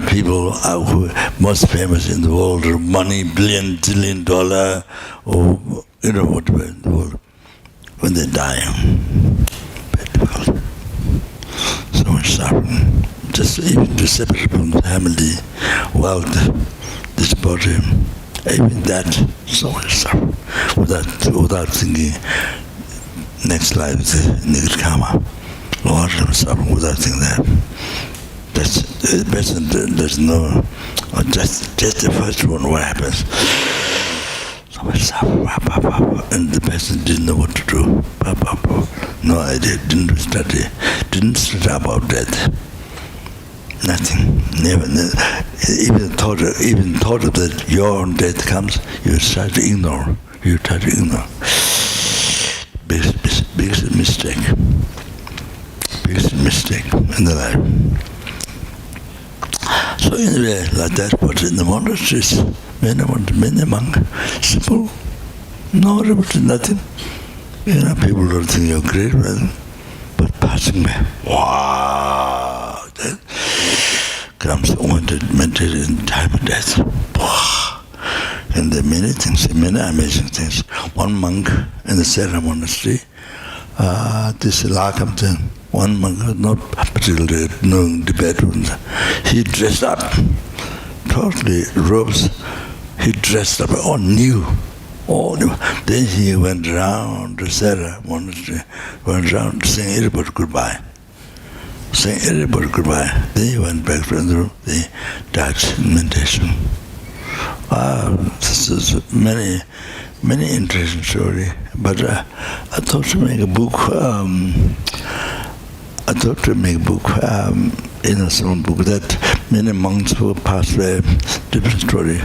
People who most famous in the world, or money, billion, trillion dollar, or whatever in the world, when they die, very difficult. So much suffering. Just even to separate from family, wealth, this body, even that, so much suffering. Without thinking, next life is a negative karma. A lot of suffering without thinking that. That's the person doesn't know. Just the first one, what happens? So much suffering, and the person didn't know what to do. No idea, didn't study about death. Nothing, never. Even thought of that your own death comes, you try to ignore. Biggest mistake in the life. So anyway, like that, but in the monasteries, many monks, simple, no revolution, nothing. People don't think you're great, but passing by, wow, that comes meditated in time of death. Wow. And there are many things, many amazing things. One monk in the Sarah monastery, this Lama, one monk, not particularly knowing debate, he dressed up, totally robes, he dressed up, all new. Then he went around the Sarah monastery, went around saying everybody goodbye. Then he went back to the room, they died in meditation. This is many interesting story. But I thought to make a book. Some book that many monks who passed away, different story.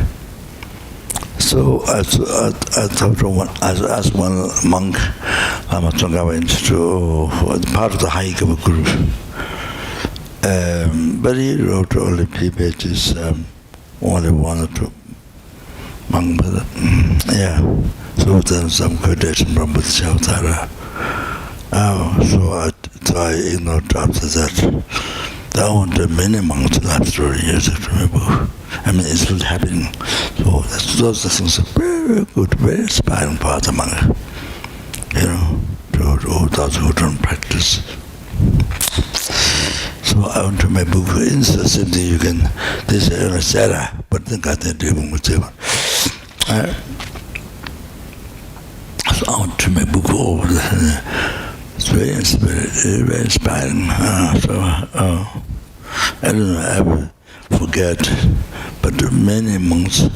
So I thought I asked one monk, Lama Tsongkhapa Institute, part of the hike of a group. But he wrote only 3 pages, only 1 or 2 monks. So then some quotation from Buddha Chautara. So I ignored after that. I wanted many monks life story years after my book. It's still happening. So those things are very good, very inspiring for the monk. To those who don't practice. So I want to make my book, insert something you can, this is Sarah, but then got the devil whatever. So I want to my book over. It's very inspiring. I don't know, I will forget, but many monks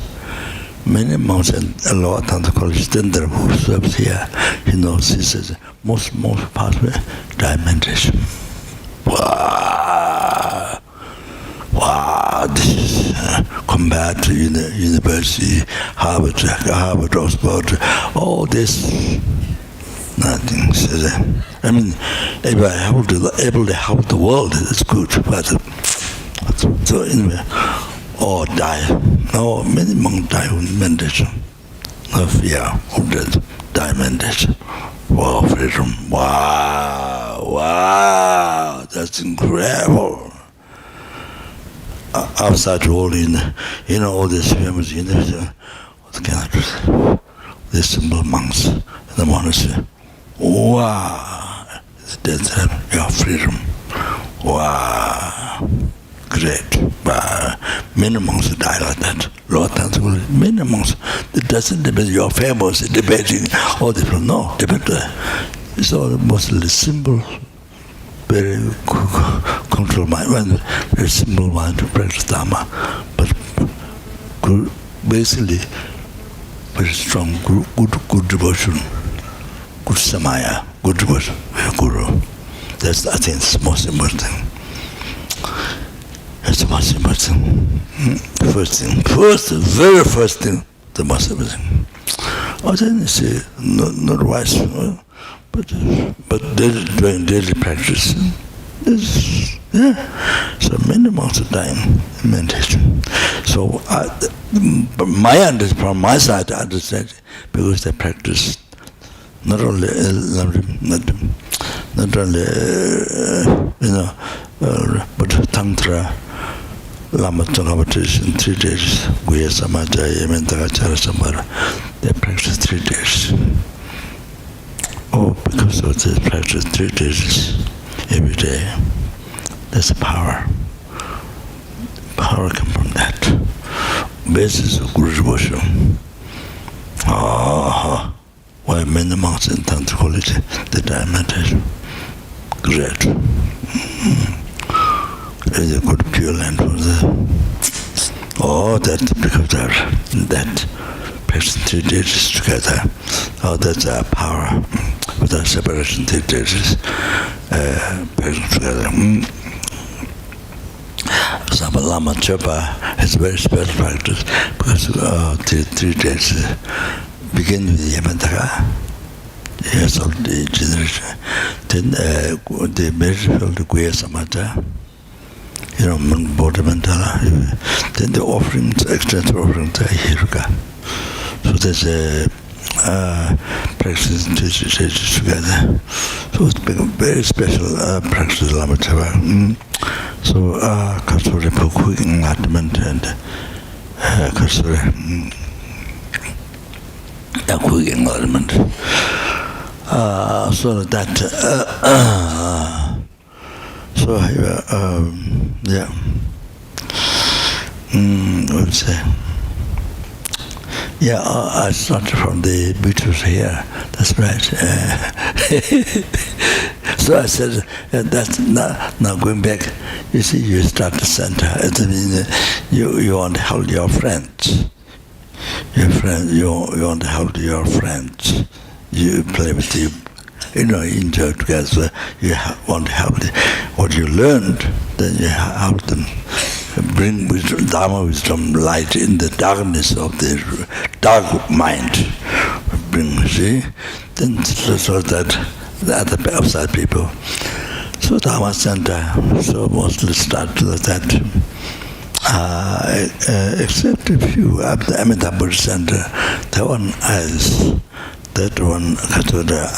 and a lot of the college tender who serves here, he knows this is most pathway dimension. Wow, this is compared to university, Harvard, Oxford, all this, nothing. I mean, if I able to help the world, it's good, but so anyway, or die. No, many monks die in meditation. No fear of death, die in meditation. Wow, freedom. Wow, that's incredible. Outside world, all these famous, what can I do? These simple monks in the monastery. Wow, that's your freedom. Wow, great. Wow. Many monks die like that. Many monks. It doesn't depend. You're famous, debating all the people. No, depend. It's all mostly simple, very controlled mind, very simple mind to practice Dharma, but basically very strong, good devotion, good samaya, good devotion, guru. That's, I think, the most important thing. That's the most important thing. Very first thing, the most important thing. I didn't say not wise, but daily practice. So many months of time in meditation. So from my side, I understand because they practice not only but tantra, Lama meditation 3 days. Guya Samaja, Yementaga Chara Samara. They practice 3 days. Oh, because of this practice 3 days every day. That's power. Power comes from that. Basis of Guru devotion. Why many monks in Tantra college, they die meditation. Great. It's a good pure land for the. That because that practice 3 days together. That's our power. Without separation, 3 days practice together. Example, Lama Zopa has very special practice because 3 days begin with Yamantaka. Yes, all the generation. Then the meditation of the Guya Samata. Bodhamantala. Then the offerings, extensive offerings are Hiruka. So there's a practice 2 days together. So it's become very special practice Lama Zopa. So Kasuri for quick enlightenment and Kasuri quick enlightenment. So that yeah. What would say? Yeah, I started from the Beatles here. That's right. So I said, that's now going back. You see, you start the center. It means you want to help your friends. You want to help your friends. You play with you. Enjoy together. So you want to help them. What you learned, then you help them. Bring wisdom, Dharma wisdom, light in the darkness of the dark mind. See? Then so that the other outside people. So Dharma Center, so mostly start like that. Except a few, the Amitabha Buddhist Center, that one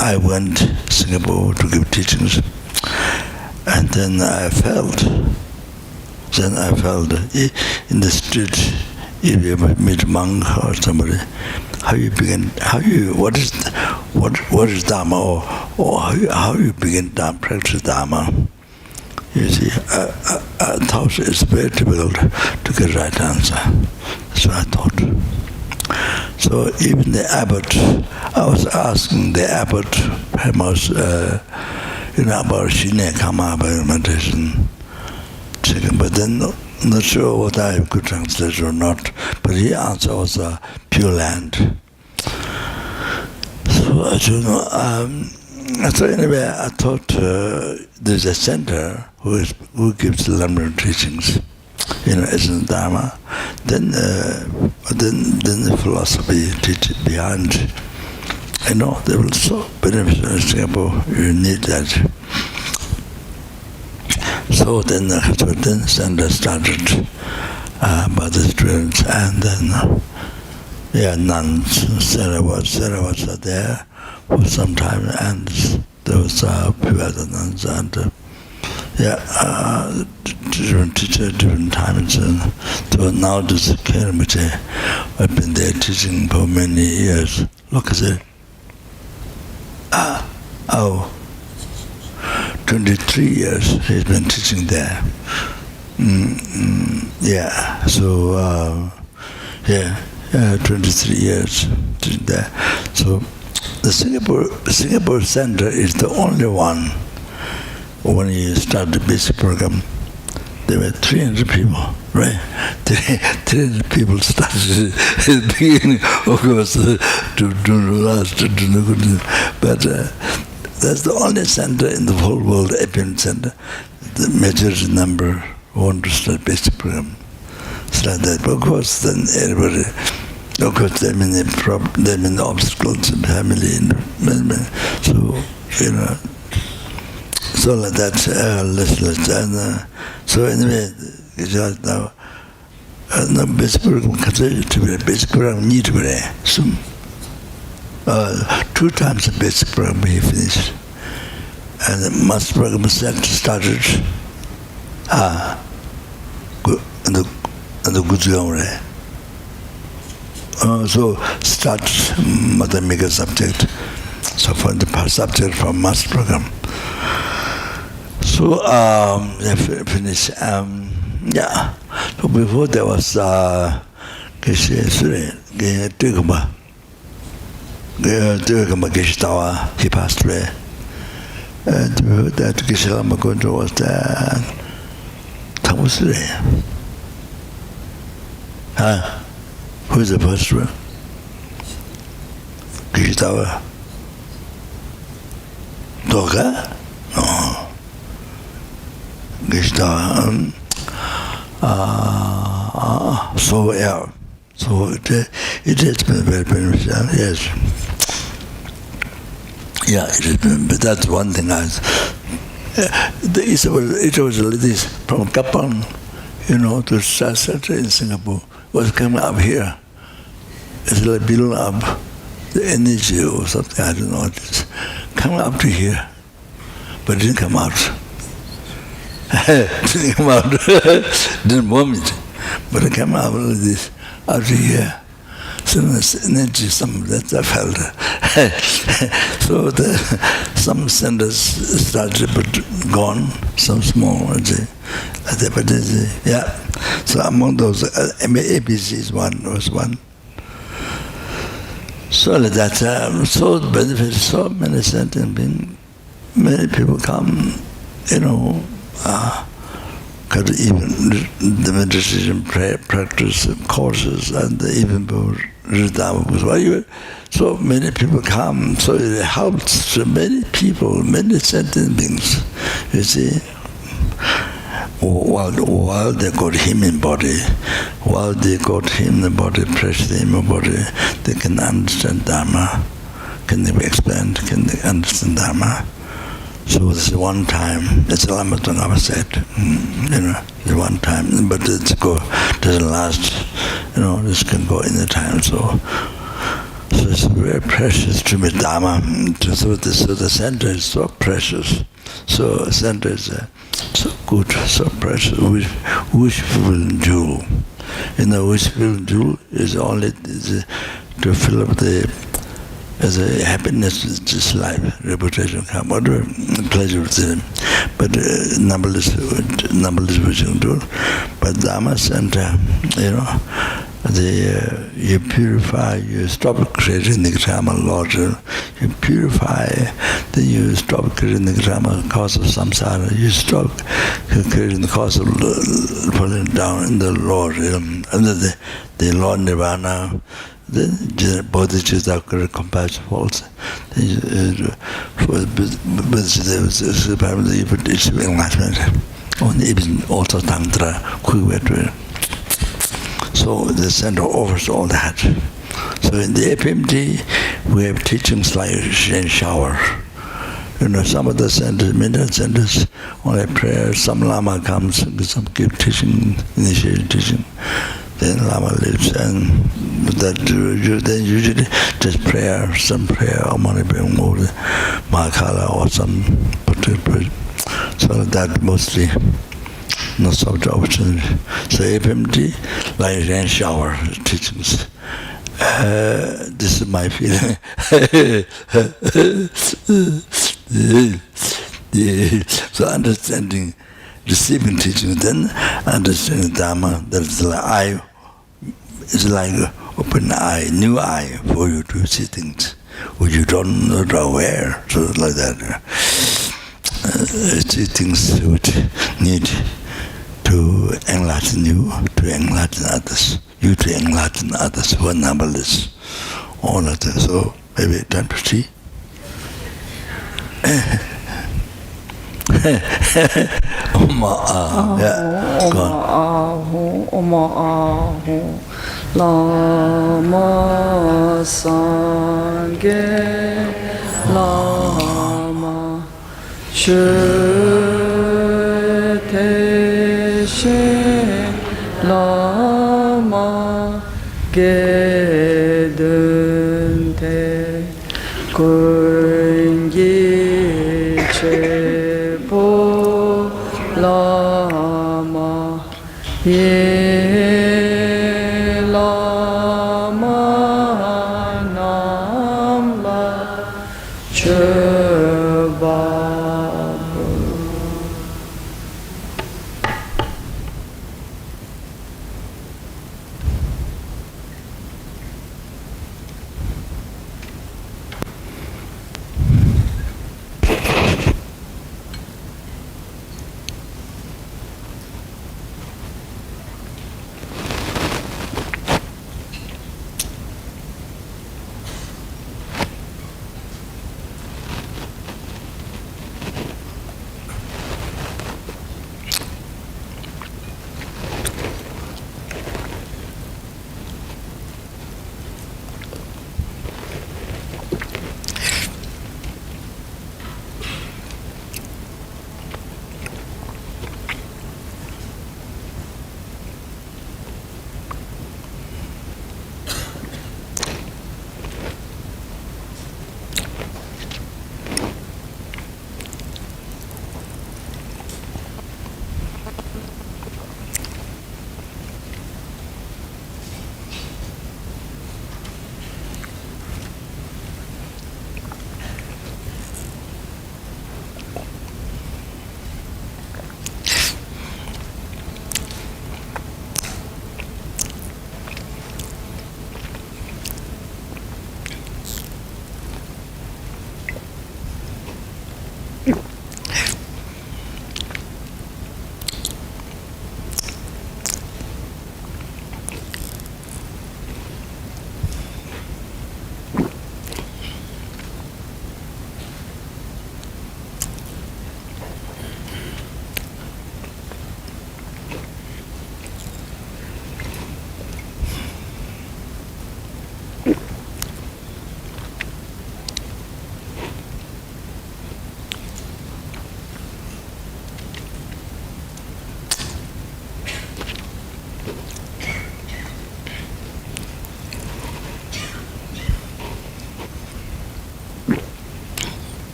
I went to Singapore to give teachings, and then I felt in the street, if you meet a monk or somebody, what is Dharma, or how you begin to practice Dharma. You see, I thought it's very difficult to get right answer. That's what I thought. So even the abbot, I was asking the abbot, famous, about Shine Kama meditation, but then not sure what I could translate or not. But he answered was Pure Land. So I don't know. So anyway, I thought there's a center who gives Lama teachings, as in Dharma. Then the philosophy teach behind. They will so beneficial in Singapore. You need that. So then the center started by the students, and then nuns, Saravats are there for some time, and there was few other nuns, and different teachers, different times. And so now this Rinpoche, I've been there teaching for many years. Look at it. 23 years he's been teaching there. So 23 years teaching there. So the Singapore Center is the only one. When you start the basic program, there were 300 people, right? 300 people started at the beginning, of course, to do the last, to do the good. But that's the only center in the whole world, FPMT center, the majority number want to start basic program. It's like that. But of course, then everybody, of course, there are many obstacles in family, so, so like that, and so anyway, now basic program, basic program need to be there. Soon. 2 times the basic program he finished, and the master program started. And the good so start mathematical subject. So for the subject from master program. So finish. So before there was he passed away. And before that Geshe-Lama was there. Who's the first one? Geshe-Tawa. Doga? No. Geshe-Tawa. So it has been very beneficial, yes. Yeah, it has been, but that's one thing it was ladies from Kopan, to Sasatra in Singapore, was coming up here. It's like building up the energy or something, I don't know what it is. Coming up to here, but it didn't come out. Didn't come out. Didn't want it, but it came out like this, out to here. So there's energy, some that I felt. So some centers started but gone, some small, but yeah. So among those, ABC was one. So like that, so benefit, so many centers, many people come, got even the meditation practice courses, and even so many people come, so it helps so many people, many sentient beings, you see. While they got him in body, while they got him in the body, pressure him in body, they can understand Dharma, can they be explained, can they understand Dharma. So this is one time, that's Lama Tongava said, it's one time, but it doesn't last, this can go any time, so it's very precious to me, Dharma. So the center is so precious, so the center is so good, so precious, wishful jewel. Wishful jewel is only to fill up the as a happiness is just life, reputation, whatever pleasure with them, but numberless which you do. But Dharma Center, you purify, you stop creating the karma, Lord. You purify, then you stop creating the karma, cause of samsara. You stop creating the cause of falling down in the Lord, under the Lord Nirvana. Then bodhicitta compassion falls. Bodhicitta is enlightenment. Only even also tantra, quick. So the center offers all that. So in the FPMT, we have teachings like Shen shower. Some of the centers, many centers, only prayer. Some Lama comes, some give teaching, initiation teaching. Then Lama lives, and that then usually just prayer, some prayer, or Mahakala, or some particular. So that mostly not so the opportunity. So FPMT, like rain shower teachings. This is my feeling. So understanding, receiving teaching, then understanding Dharma, that is like it's like open eye, new eye for you to see things which you don't not aware. So like that, see things which need to enlighten you, to enlighten others, you to enlighten others who are numberless, all of that. So maybe time to see. Lama Sangye Lama Shute She Lama Gedunte Kungi Chepo Lama Ye Lama Namla Chebabu.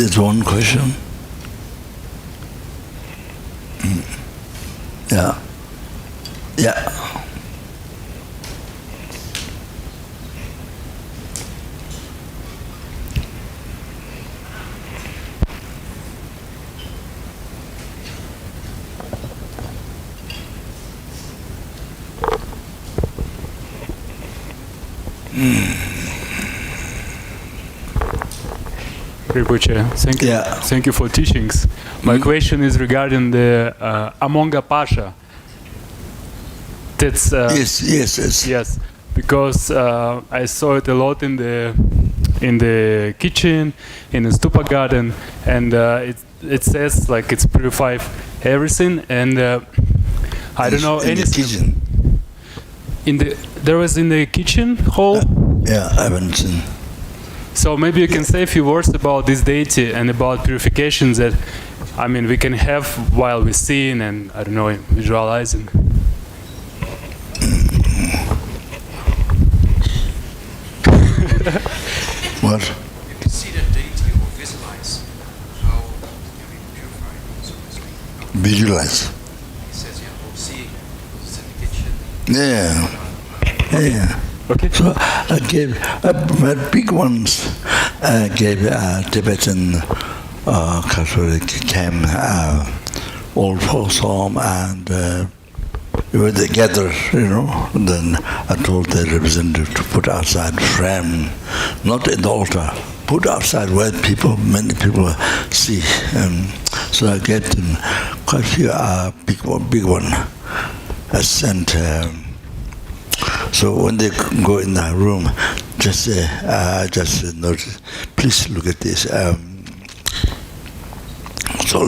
There's one question. Yeah. Yeah. Rinpoche, thank you. Yeah. Thank you for teachings. My question is regarding the Amonga Pasha. That's Yes. Because I saw it a lot in the kitchen, in the stupa garden, and it says like it's purify everything, and I don't know in anything. The kitchen. There was in the kitchen hall. Yeah, I haven't seen. So maybe you can say a few words about this deity and about purifications that, I mean, we can have while we're seeing and, I don't know, visualizing. What? You can see the deity or visualize how you can purify, so to speak. Visualize. He says, yeah, or seeing it's in the kitchen. Yeah. Okay. So I gave my big ones. I gave Tibetan Catholic came old folks home and we were together, you know. Then I told the representative to put outside frame, not in the altar, put outside where many people see. So I gave them quite a few big one. I sent. So when they go in the room, just notice. Please look at this. So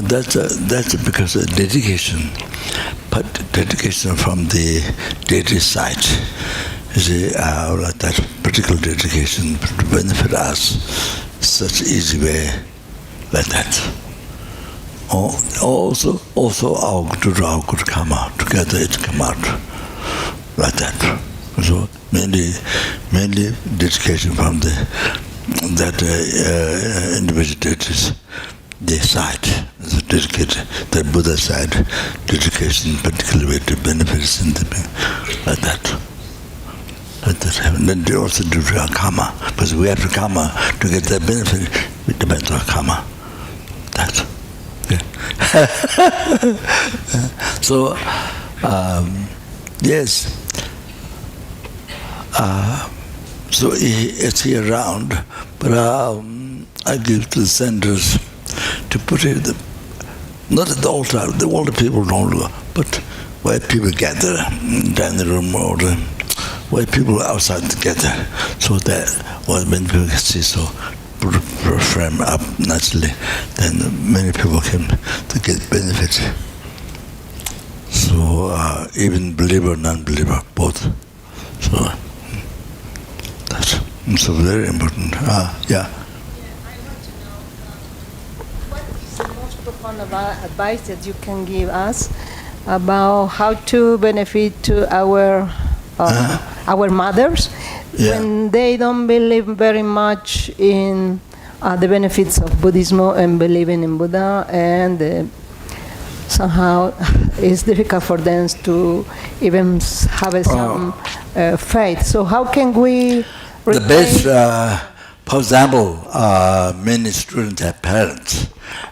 that's because of dedication, but dedication from the deity side. You see, like that particular dedication to benefit us, such easy way, like that. Also our good karma together it come out like that. So mainly dedication from that individual deities, their side, the dedicated, the Buddha side, dedication particularly to benefits in the like that. And then they also do our karma, because we have the karma to get that benefit. It depends on our karma. That. So, yes. So it's here around, but I give to the centers to put it, not at the altar, the older people don't go, but where people gather, down the room or where people are outside together, so that when people can see, so put a frame up naturally, then many people can to get benefit. So even believer, non-believer, both. So that's so very important. Yeah. I want to know what is the most profound advice that you can give us about how to benefit to our mothers when they don't believe very much in the benefits of Buddhism and believing in Buddha, and somehow it's difficult for them to even have some faith. So how can we the best, for example, many students have parents,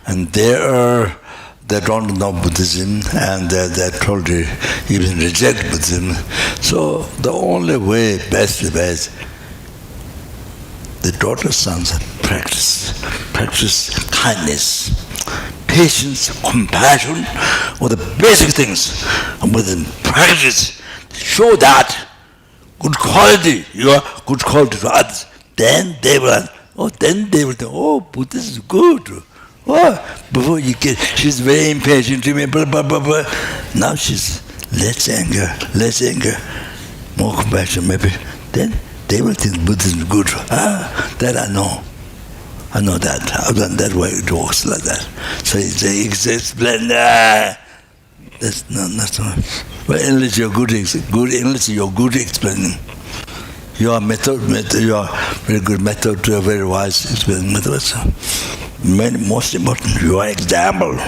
and they don't know Buddhism, and they're told to even reject Buddhism. So the only way, best, the daughter's sons practice kindness, patience, compassion, or the basic things. And within practice, show that good quality, your good quality to others. Then they will think, oh, Buddhism is good. Oh, before you get, she's very impatient to me, blah, blah, blah, blah. Now she's less anger, more compassion maybe. Then they will think Buddhism is good. That I know. I know that. I've done that way, it works like that. So they explain, that's not. But unless you're good, unless you're good explaining. your method, your very good method, very wise explaining method. Most important, your example.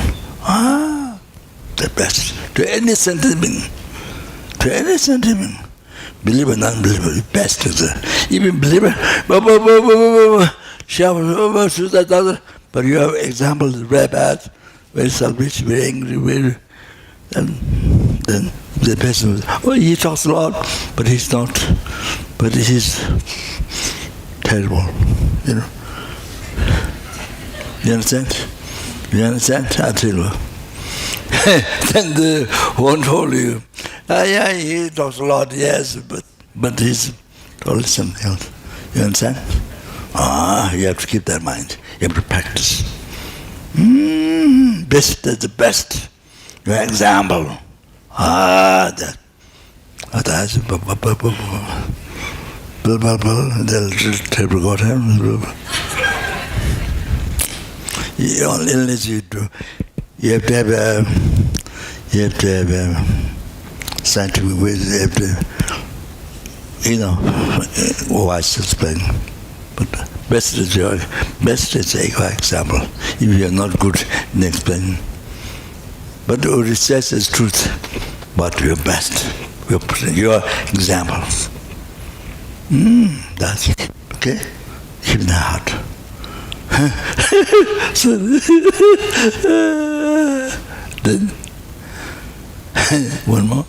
The best. To any sentiment. To any sentiment. Believer, non-believer, best. Even believer, but you have examples very bad, very selfish, very angry, very. Then the person was, he talks a lot, but he's not. But he's terrible, you know. You understand? You understand? I tell you. Then the one told you, yeah, he talks a lot, yes, but he's totally something else. You understand? You have to keep that in mind. You have to practice. Best is the best. Your example. That. That's the table got him. You only unless you do. You have to have scientific ways. You have to, wise to explain. But best is your example. If you are not good in explaining. But what it says is truth. But your best, your example. That's it. Okay? Keep in the heart. So, then, one more.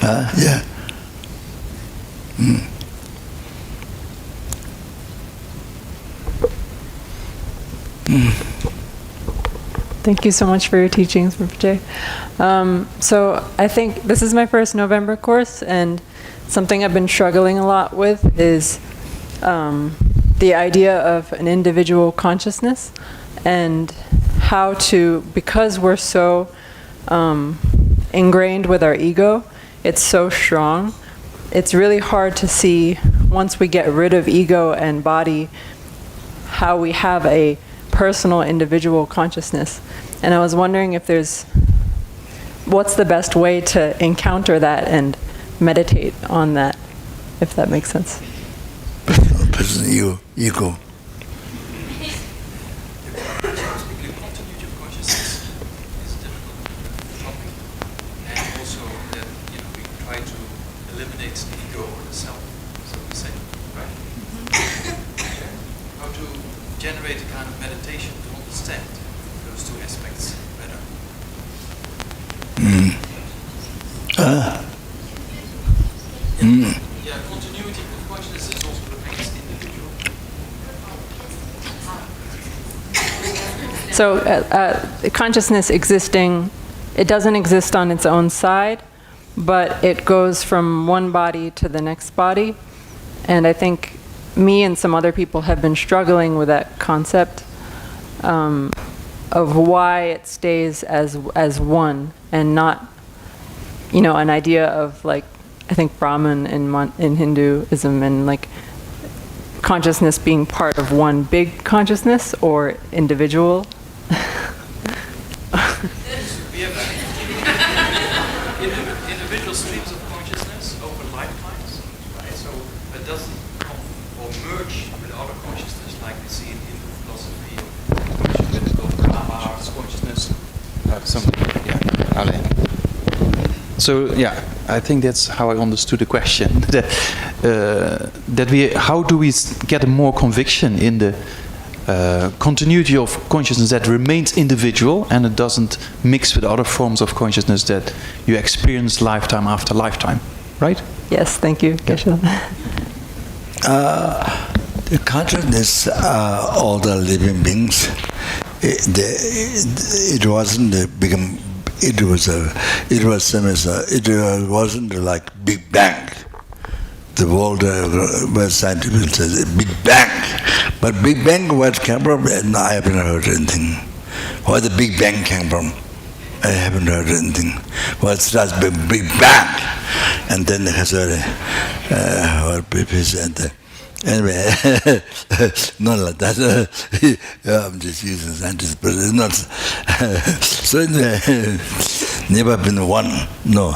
Yeah. Thank you so much for your teachings, Rinpoche. So I think this is my first November course, and something I've been struggling a lot with is the idea of an individual consciousness and how to, because we're so ingrained with our ego, it's so strong, it's really hard to see, once we get rid of ego and body, how we have a personal individual consciousness. And I was wondering if what's the best way to encounter that and meditate on that, if that makes sense. Personal ego. Continuity of consciousness is a difficult topic, and also that we try to eliminate the ego or the self, so to say, right? How to generate a kind of meditation to understand those two aspects better. Yeah, continuity of consciousness is also looking at the individual. So consciousness existing, it doesn't exist on its own side, but it goes from one body to the next body. And I think me and some other people have been struggling with that concept of why it stays as one and not, an idea of like, I think Brahman in Hinduism and like consciousness being part of one big consciousness or individual. We have individual streams of consciousness over lifetimes, right? So it doesn't come or merge with other consciousness like we see in Hindu philosophy of Lama consciousness. Something, yeah. So yeah, I think that's how I understood the question. How do we get more conviction in the continuity of consciousness that remains individual and it doesn't mix with other forms of consciousness that you experience lifetime after lifetime, right? Yes, thank you, Geshe. The consciousness, all the living beings, it wasn't become. It wasn't like Big Bang. The world, where scientific says Big Bang, but Big Bang where it came from, no, I haven't heard anything. Where the Big Bang came from, I haven't heard anything. Well, it starts with Big Bang, and then it has anyway, not like that. I'm just using scientists, but it's not. So anyway, never been one. No,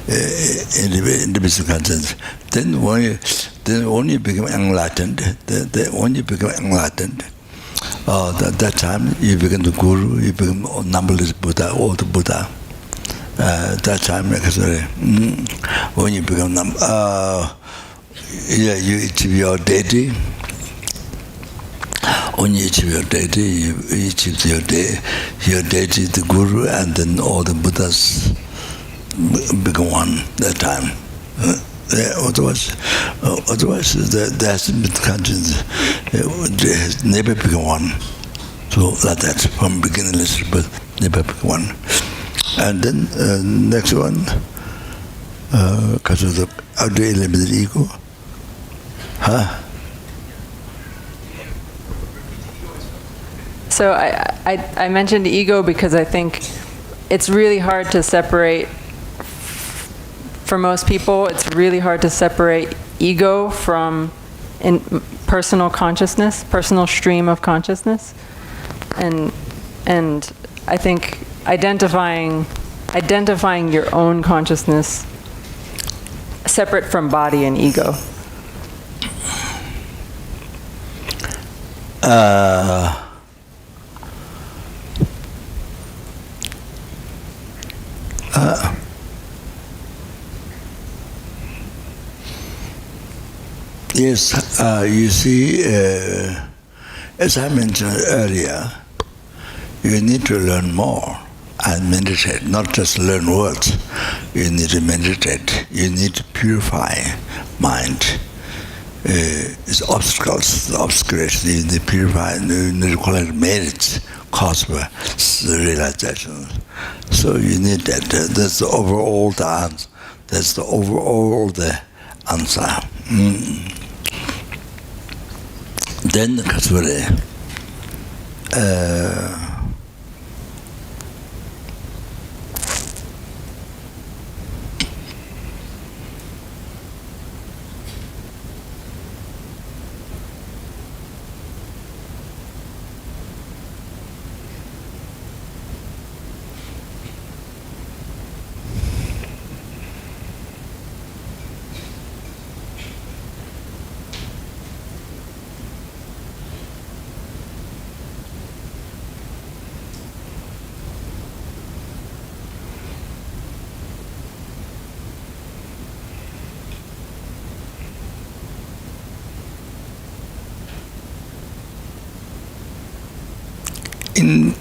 individual consciousness. Then when you become enlightened, when you become enlightened, that time you become the guru, you become numberless Buddha, old Buddha. That time, actually, when you become you achieve your deity. When you achieve your deity, you achieve your deity, the guru, and then all the Buddhas become one that time. Otherwise, there hasn't been consciousness. It has never become one. So like that, from beginningless, but never become one. And then next one, because of the how do you eliminate ego? Huh? So I mentioned ego because I think it's really hard to separate, for most people, it's really hard to separate ego from personal consciousness, personal stream of consciousness. And I think identifying your own consciousness separate from body and ego. Yes, you see, as I mentioned earlier, you need to learn more and meditate, not just learn words. You need to meditate. You need to purify mind. It's obstacles, the obscuration. You need to purify, you need to collect merits, cause for realization. So you need that. That's the overall the answer. That's the overall the answer. Then, Kasuri,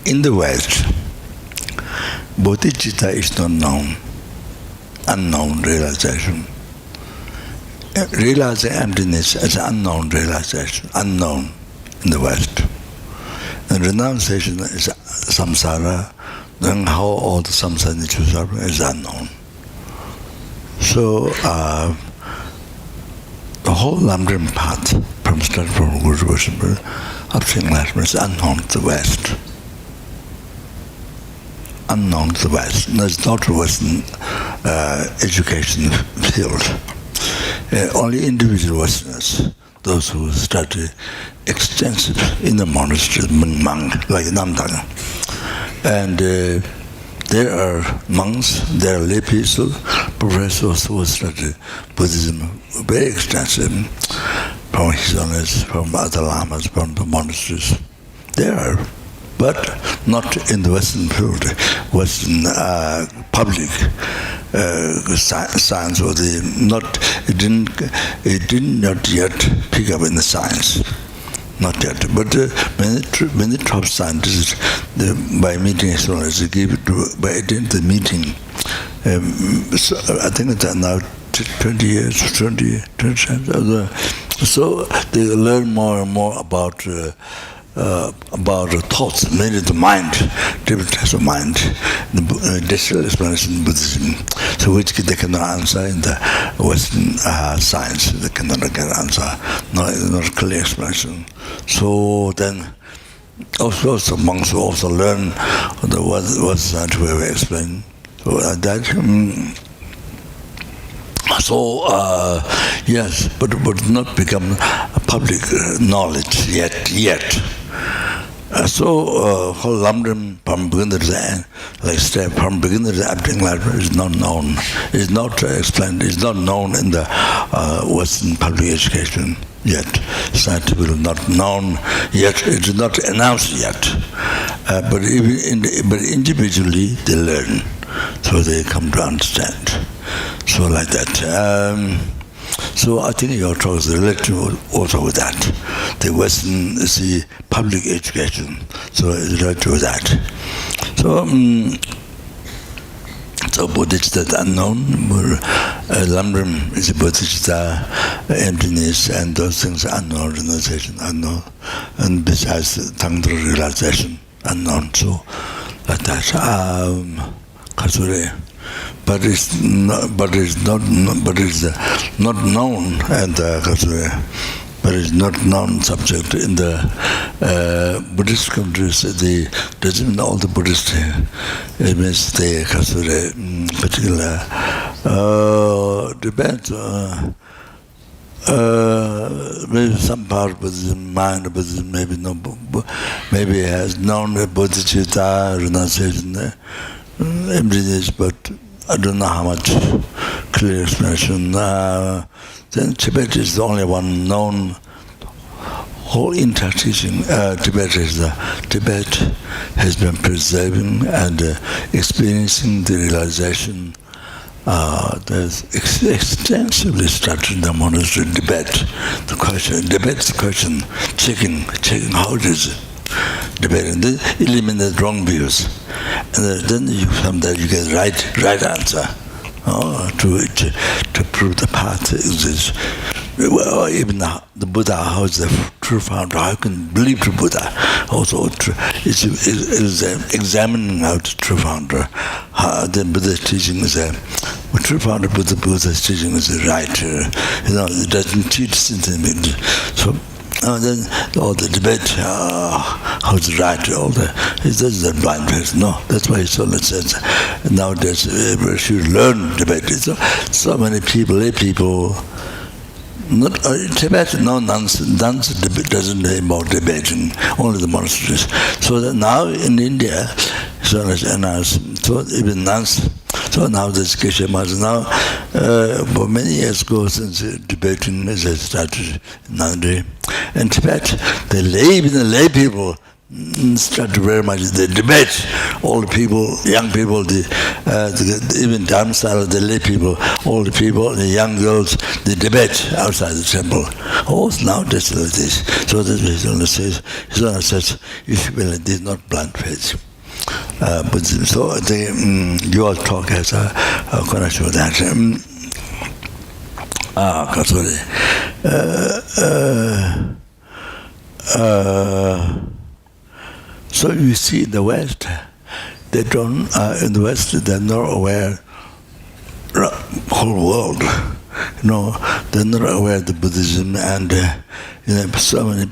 in the West, bodhicitta is not known, unknown realization. Realizing emptiness as unknown realization, unknown in the West. And renunciation is samsara, then how all the samsara needs to suffer is unknown. So the whole Lamdrim path, from start from Guru worship up to enlightenment, is unknown to the West. Unknown to the West. That's not the Western education field. Only individual Westerners, those who study extensive in the monastery, monk, like Namdang. And there are monks, there are lay people, professors who study Buddhism very extensive, from His Holiness, from other lamas, from the monasteries. There are, but not in the Western field, Western public science, or it did not yet pick up in the science. Not yet, but many top scientists, by meeting His Holiness, by attending the meeting, so I think it's now 20 years, so they learn more and more about the thoughts, mainly the mind, different types of mind, the digital explanation in Buddhism, so which they cannot answer in the Western science. They cannot get an answer, not clear explanation. So then, also some monks will also learn what scientific way we explain. So like that. So yes, but not become public knowledge yet. So whole Lamdrim from beginner to end, like step from beginner to everything like that is not known. It's not explained. It's not known in the Western public education yet. Scientifically not known yet. It is not announced yet. But even but individually they learn, so they come to understand. So like that. So I think your talk is related also with that. The Western is the public education, so it's related with that. So, so Buddhist is unknown. Lamrim is a Buddhist emptiness, and those things are unknown, realization unknown, and besides Tantra realization unknown. So like that. Kasure. But it's not known, and but it's not known subject in the Buddhist countries. Doesn't mean all the Buddhists. It means the particular depends. Maybe some part of Buddhism, mind of Buddhism, maybe no. Maybe it has known the bodhicitta renunciation, emptiness, but I don't know how much clear explanation. Then Tibet is the only one known whole entire teaching. Tibet has been preserving and experiencing the realization. There's extensively structured the monastery debate. The question, checking how it is. Debate and then eliminate wrong views, and then from that you get right answer to prove the path exists. Well, even the Buddha, how is the true founder? How can believe the Buddha? Also, is examining out the true founder. The Buddha's teaching is true founder. Buddha's teaching is right. It doesn't teach sentiment. So. Then all the debate, how's right, all the this is a blind person. No, that's why Sola says nowadays we should learn debate. So many people, lay people, not Tibet, no nonsense debate doesn't involve debating, only the monasteries. So that now in India, so even nuns. So now this Keshamas now, for many years ago since debating has started in Nandri. In Tibet, the lay people started very much, they debate, all the people, young people, even Dharmsala, the lay people, all the people, the young girls, they debate outside the temple. Oh, now that's like this. So that's what His Honor says, if you will, this is not blind faith. But so your talk has a connection with that. So you see in the West, they don't. In the West, they're not aware. Whole world, they're not aware of the Buddhism, and so many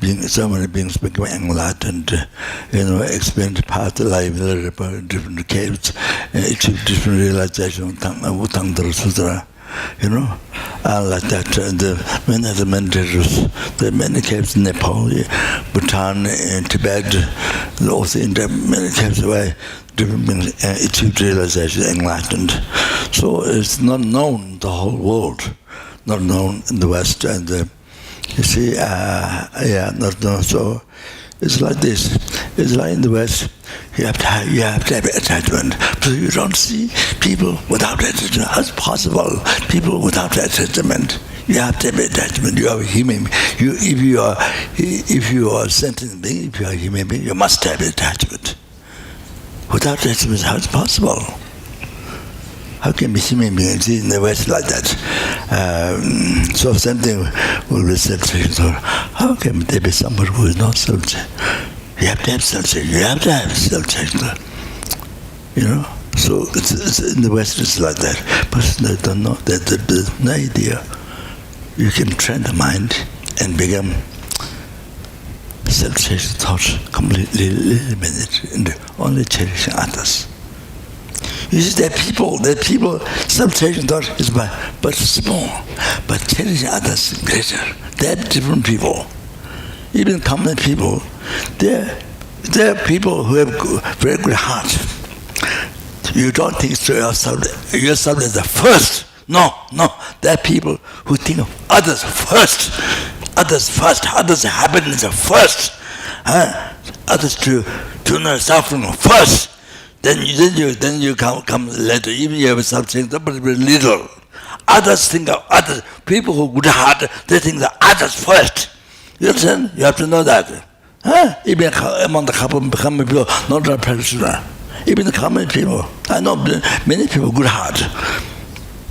beings become enlightened, experience path of life, different caves, achieve different realization of Tantra Sutra, and like that. Many of the meditators, there are many caves in Nepal, Bhutan, and Tibet, also in many caves where different beings achieved realization, enlightened. So it's not known the whole world, not known in the West, and you see, not known. So it's like this. It's like in the West, you have to have attachment. So you don't see people without attachment. How's possible? People without attachment. You have to have attachment. You are a human. If you are a sentient being, if you are a human being, you must have attachment. Without attachment, how is it possible? How can be human beings in the West like that? So same thing with self-sufficiency. So how can there be somebody who is not self-sufficient? You have to have self-sufficiency. You have to have self-sufficiency. So it's in the West it's like that. But they don't know that there's no idea. You can train the mind and become self-sufficient thoughts completely eliminated and only cherishing others. You see, there are people, self-cherishing thought is but small, but cherishing others greater. They are different people. Even common people, they're There are people who have very good heart. You don't think so yourself is the first. No. There are people who think of others first. Others' happiness first. Others to know suffering first. Then you come later. Even you have something, but very little. Others think of others. People who good heart, they think of others first. You understand? You have to know that. Even among the common people, not the practitioner. Even the common people. I know many people good heart.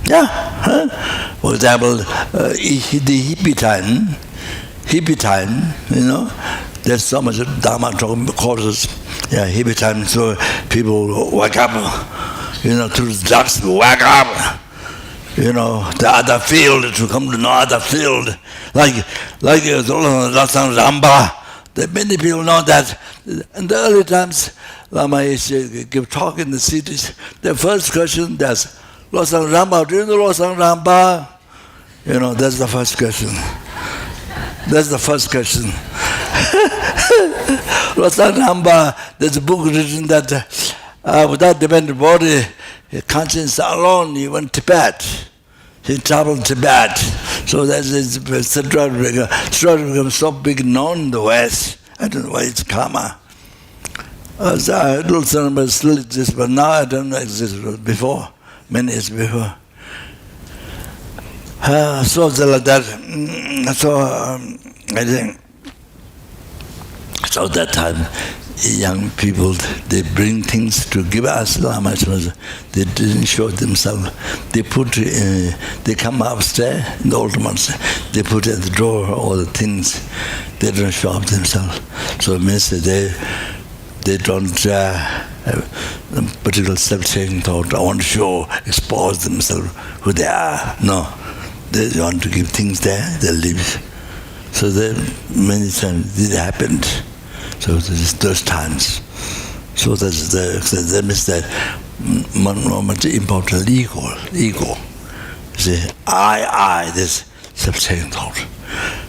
Yeah. For example, the hippie time, there's so much Dharma courses. Yeah, hippie time, so people wake up, to the drugs, wake up. The other field, to come to no other field. Like Lasang Ramba, many people know that. In the early times, Lama used to give talk in the cities. The first question, that's Lasang Ramba, do you know Lasang Ramba? That's the first question. Lasang Ramba, there's a book written that without dependent body, conscience alone, he went to Tibet. He traveled to Tibet. So that's started to become so big known in the West. I don't know why it's karma. So I don't remember still exists, but now I don't know exists before, many years before. So like that. I think so that time young people, they bring things to give us Lama. They didn't show themselves. They come upstairs in the old monastery. They put at the door all the things. They don't show up themselves. So it means they don't have a particular self-taking thought. I want to show, expose themselves who they are. No, they want to give things there. They live. So many times this happened. So those times. So that means that much important ego. See, I, this self-taking thought.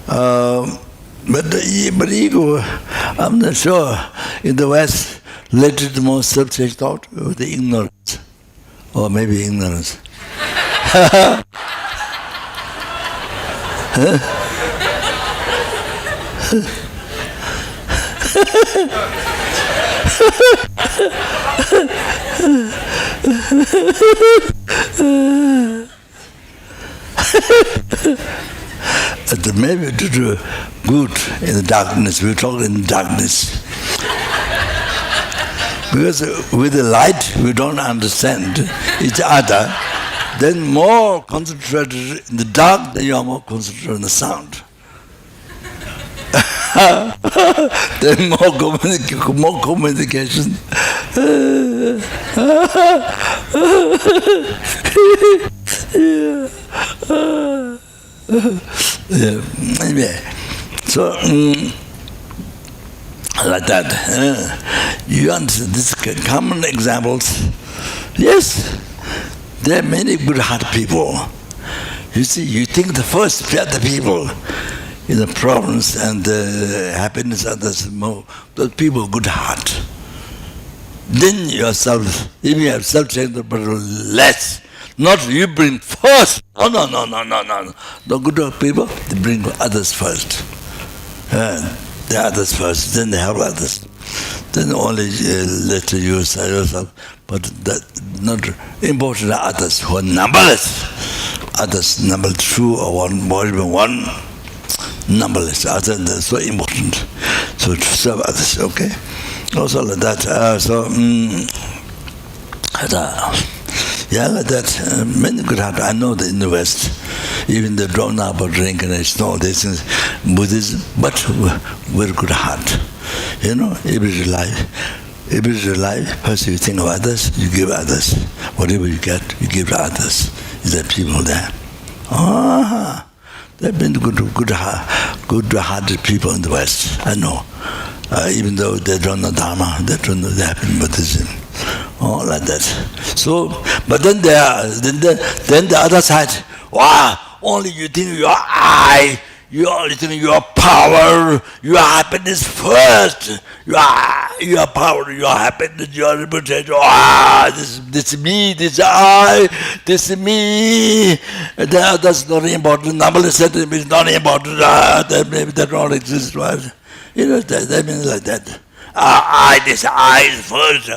But ego, I'm not sure. In the West, related to most self-taking thought, or the ignorance, or maybe ignorance. Maybe to do good in the darkness. We talk in darkness. Because with the light we don't understand each other. Then more concentrated in the dark, then you are more concentrated in the sound. Then more communication. Anyway, so like that. You understand these common examples? Yes, there are many good-hearted people. You see, you think the first the people in the problems and the happiness others more. Those people good heart. Then yourself, if you have self-change, but less. Not you bring first. No. The good people, they bring others first. The others first, then they help others. Then only later you yourself. But that not important others who are numberless. Others number 2 or 1, more even 1. Numberless, others are so important. So to serve others, okay? Also like that. Like that. Many good heart. I know that in the West, even they don't know about reincarnation, all these things, Buddhism, but very good heart. Everyday life, first you think of others, you give others. Whatever you get, you give to others. Is there people there? There have been good-hearted people in the West, I know. Even though they don't know Dharma, they don't know they happen Buddhism. Like that. So, but then then the other side, wow, only you think your I, you only think your power, your happiness first. your power, your happiness, your reputation. This is me, this is I, this is me. That's not important. Normally said it's not important. That maybe that don't exist, right? That means like that. This I is first.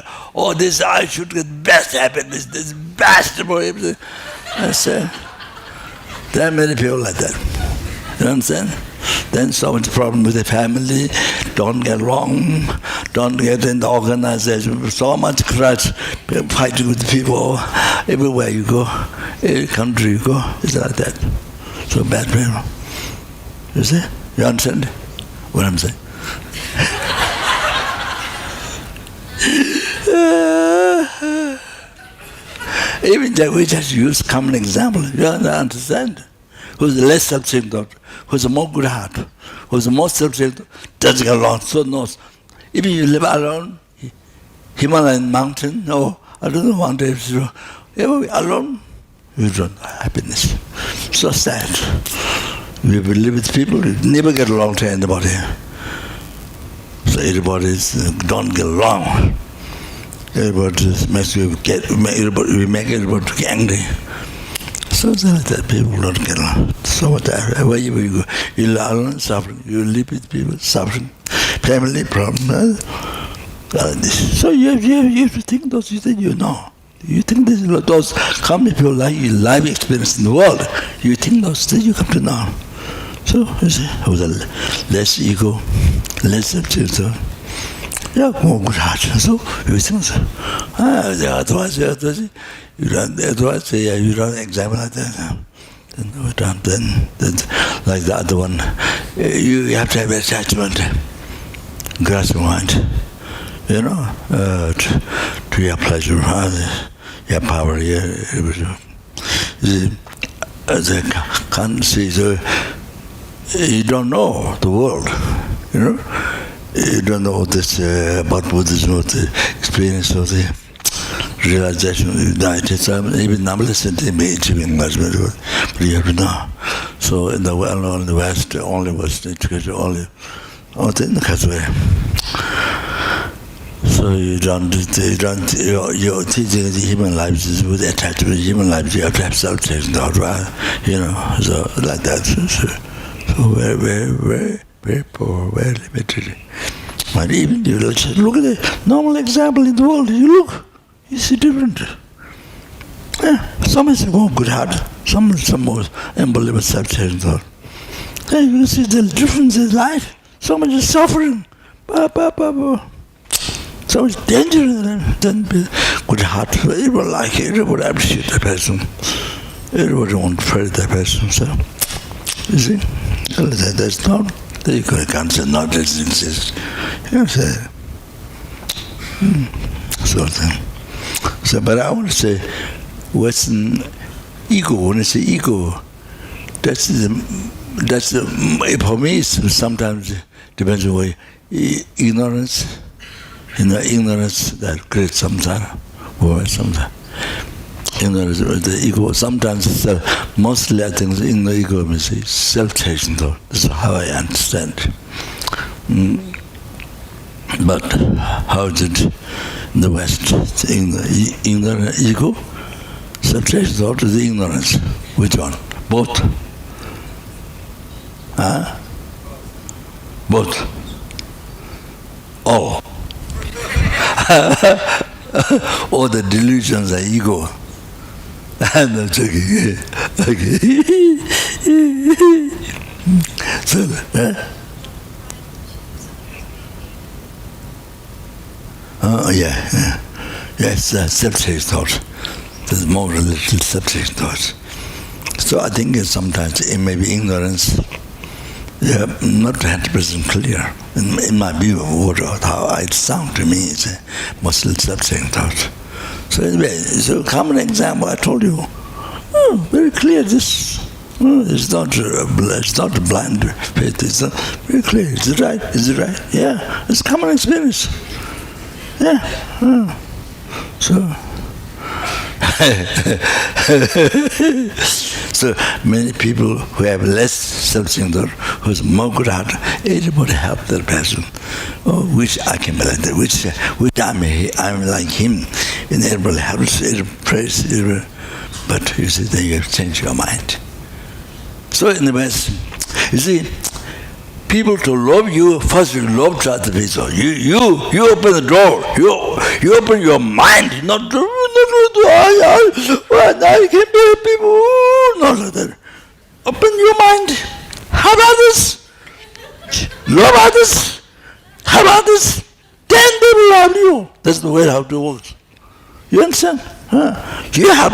This I should get best happiness, this best for him. I say, there are many people like that. You understand? Then so much problem with the family, don't get along, don't get in the organization, so much crush, fighting with people, everywhere you go, every country you go, it's like that. So bad people. You see? You understand what I'm saying? Even that we just use common example, you understand? Who's less self-centered, who's a more good heart, who's more self-centered, doesn't get along, so knows. If you live alone, Himalayan mountain, I don't know, mountain, alone, you don't have happiness. So sad. We will live with people, you never get along to anybody. So everybody don't get along. Everybody makes you we make everybody angry. So that people don't get along. So wherever you go, you live alone, suffering. You live with people, suffering. Family problem. So you have to think those things you know. You think those common people like your life experience in the world. You think those things you come to know. So you see, with a less ego, less self-centered. Yeah, more good heart. So you think so. Otherwise, you don't examine like that. Then like the other one, you have to have attachment, grasping mind, to your pleasure, your power, everything. As I can't see, you don't know the world, You don't know this about Buddhism, the experience of the realization of the united. So even non-listening to me achieving enlightenment, but you have to know. So in the West, only Western education, only in the Catholic. So you're teaching the human lives is with attachment to human lives. You have to have self-taking out, right? So like that. So very, very, very, very poor, very limited. But even you look at the normal example in the world, you see different. Some is more good heart, some more unbelievable self-taking thought. You can see the difference in life. So much is suffering. So much danger than good heart. Everybody like it, everybody appreciate that person. Everybody wants to pray that person. So, you see, that's not, you can't say not doesn't exist. You say, sort of thing. So, but I want to say, Western ego, when I say ego, that's for me, sometimes depends on where ignorance, ignorance that creates samsara, or samsara. Ignorance, the ego, sometimes it's mostly I think in the ego means self-taking thought. That's how I understand. But how is it in the West? In the ego, self-taking thought is the ignorance. Which one? Both. Both. All. All the delusions are ego. And I'm joking. Okay. So, yeah. Yes, self-taking thought. There's more little self-taking thoughts. So I think sometimes it may be ignorance. Yeah, not 100% clear. In my view, how it sounds to me is mostly self-taking thought. So anyway, it's a common example. I told you, very clear. This it's not a blind faith. It's very clear. Is it right? Is it right? Yeah, it's common experience. Yeah. So So many people who have less self-centered, who's more good heart, everybody help their person. Oh, which I can be like that, which I'm like him. And everybody helps, everybody prays, everybody. But you see, then you have to change your mind. So in the West, you see, people to love you, first you love to other people. You open the door. You open your mind. Not I can be people. Not like that. Open your mind. Help others. Love others. Help others. Then they will love you. That's the way how to work. You understand? Huh? You have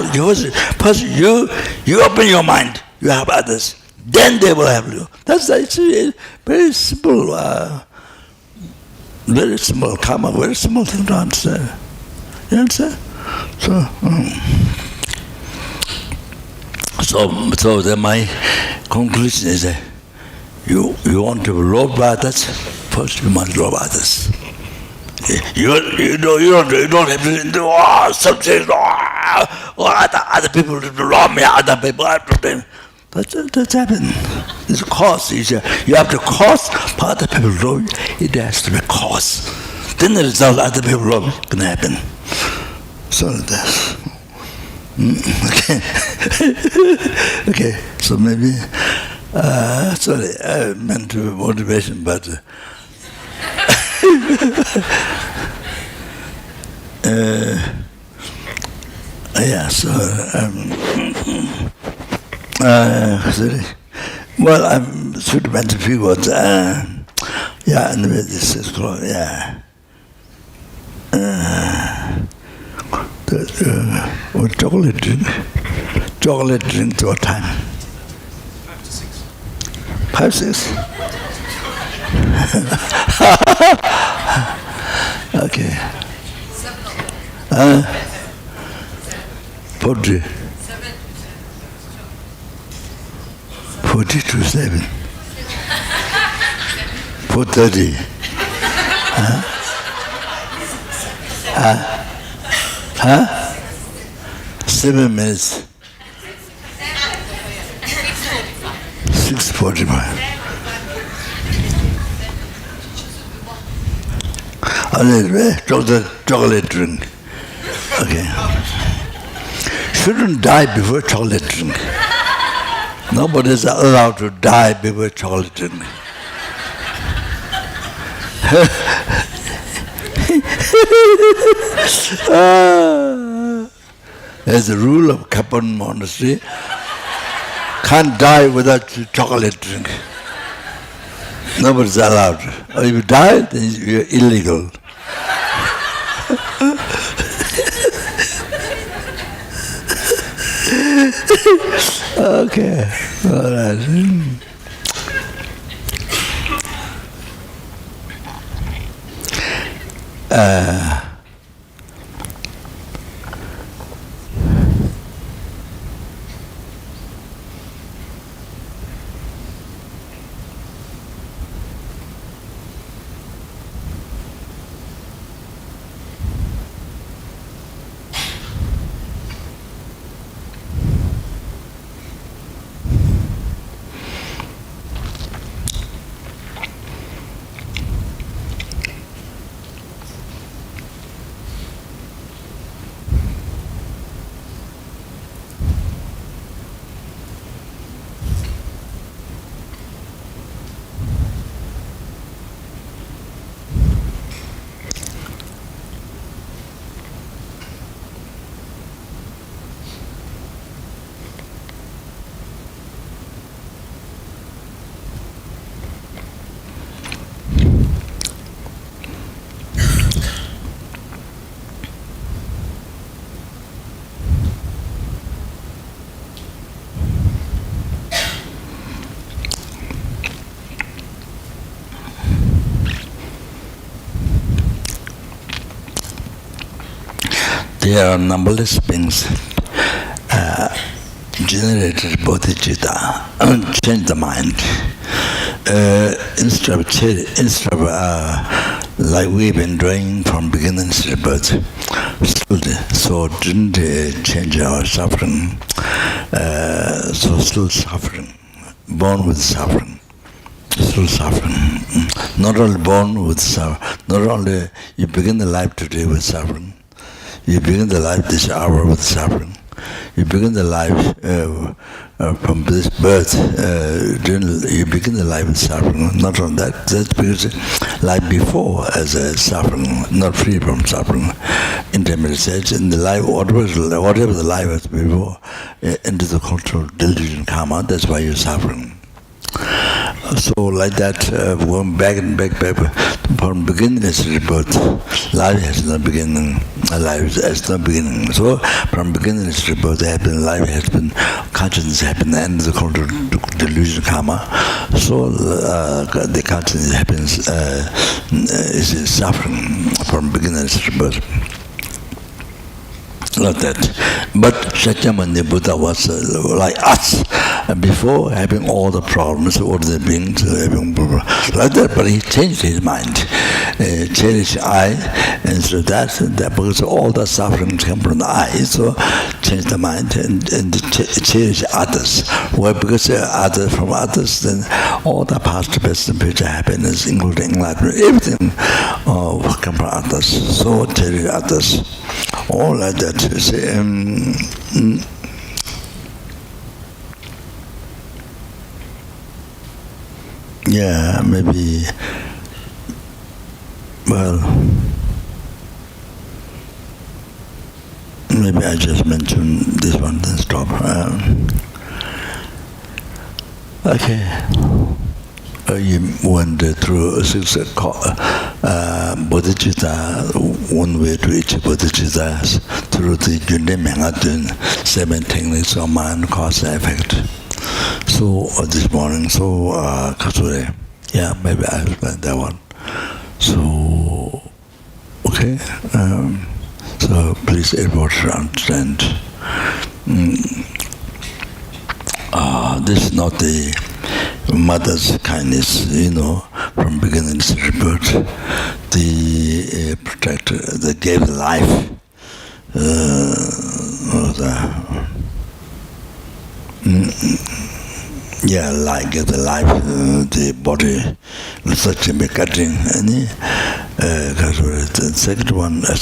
first you open your mind. You help others. Then they will help you. That's actually very simple, karma, very simple thing to understand. You understand? So then my conclusion is that you want to love others, first you must love others. You don't have to do something. Other people love me. Other people have to do. That's happened. It's a cause. You have to cause for other people to love you. It has to be cause. Then the result other people love you can happen. So that's okay. Okay. So maybe sorry, I meant to be motivation, but yeah. So sorry. Well, I should mention a few words. Yeah, anyway, this is called, yeah. Chocolate drink. Chocolate drink to what time? 5 to 6. 5, 6? Okay. 40. 40 to 7. 4:30. 7 minutes. 6:45. Chocolate drink. Okay. Shouldn't die before chocolate drink. Nobody is allowed to die before chocolate drink. There's a rule of Kopan Monastery. Can't die without chocolate drink. Nobody's allowed. Or if you die, then you're illegal. Okay, all right. There are numberless beings generated bodhicitta, change the mind. Instead of like we've been doing from beginning to birth. So didn't change our suffering. So still suffering, born with suffering. Still suffering. Not only born with suffering, not only you begin the life today with suffering, you begin the life this hour with suffering. You begin the life from this birth, you begin the life with suffering. Not only that, that's because life before as a suffering, not free from suffering. Intermediate stage, in the life, whatever the life was before, into the cultural delusion karma, that's why you're suffering. So like that, going back and back, from beginning to birth, life has no beginning, life has no beginning. So from beginning to birth, life has been, consciousness has been the end of the cultural delusion karma. So the consciousness happens, is suffering from beginning to birth. Like that. But Shakyamuni Buddha was like us before, having all the problems, all the beings, having like that. But he changed his mind, changed his eye, and so that because all the suffering came from the eye, so changed the mind and changed others. Well, because others from others, then all the past, present, future happiness, including enlightenment, everything come from others. So changed others, all like that. Yeah, maybe, well, maybe I just mention this one, then stop. Okay. You went through six bodhicitta, one way to each bodhicitta, through the Yunde 7 techniques of mind, cause, and effect. So this morning, so Kasure, yeah, maybe I'll explain that one. So, okay, so please everyone should understand. This is not the mother's kindness, from beginning to birth, the protector that gave life, gave the life, the body, such a cutting, the second one is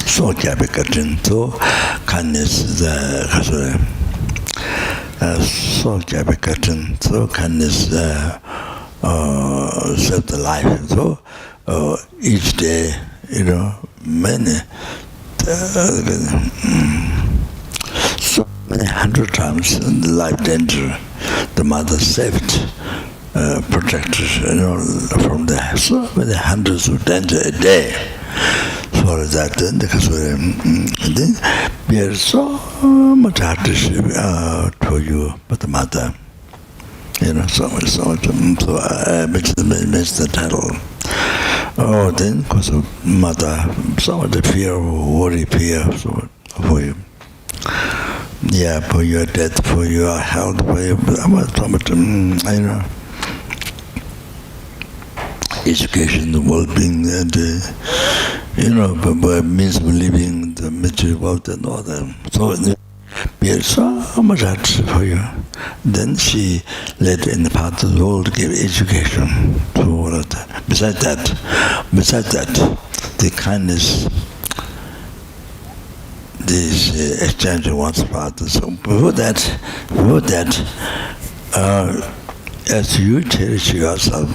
so cutting, so kindness, the so cutting, so kindness save the life. So each day, many, so many 100 times in the life danger, the mother saved, protected, from the so many hundreds of danger a day. For that, then there's so much hardship to you, but the mother, so much. So I mentioned the title. Oh, then because of mother, so much fear, worry, fear, so for you. Yeah, for your death, for your health, for your so much, education, the well-being, and by means of living, the material wealth and all that. So there's so much hardship for you. Then she led in the path of the world to give education to all of that. Besides that, the kindness, this exchange of one's father. So before that, as you cherish yourself,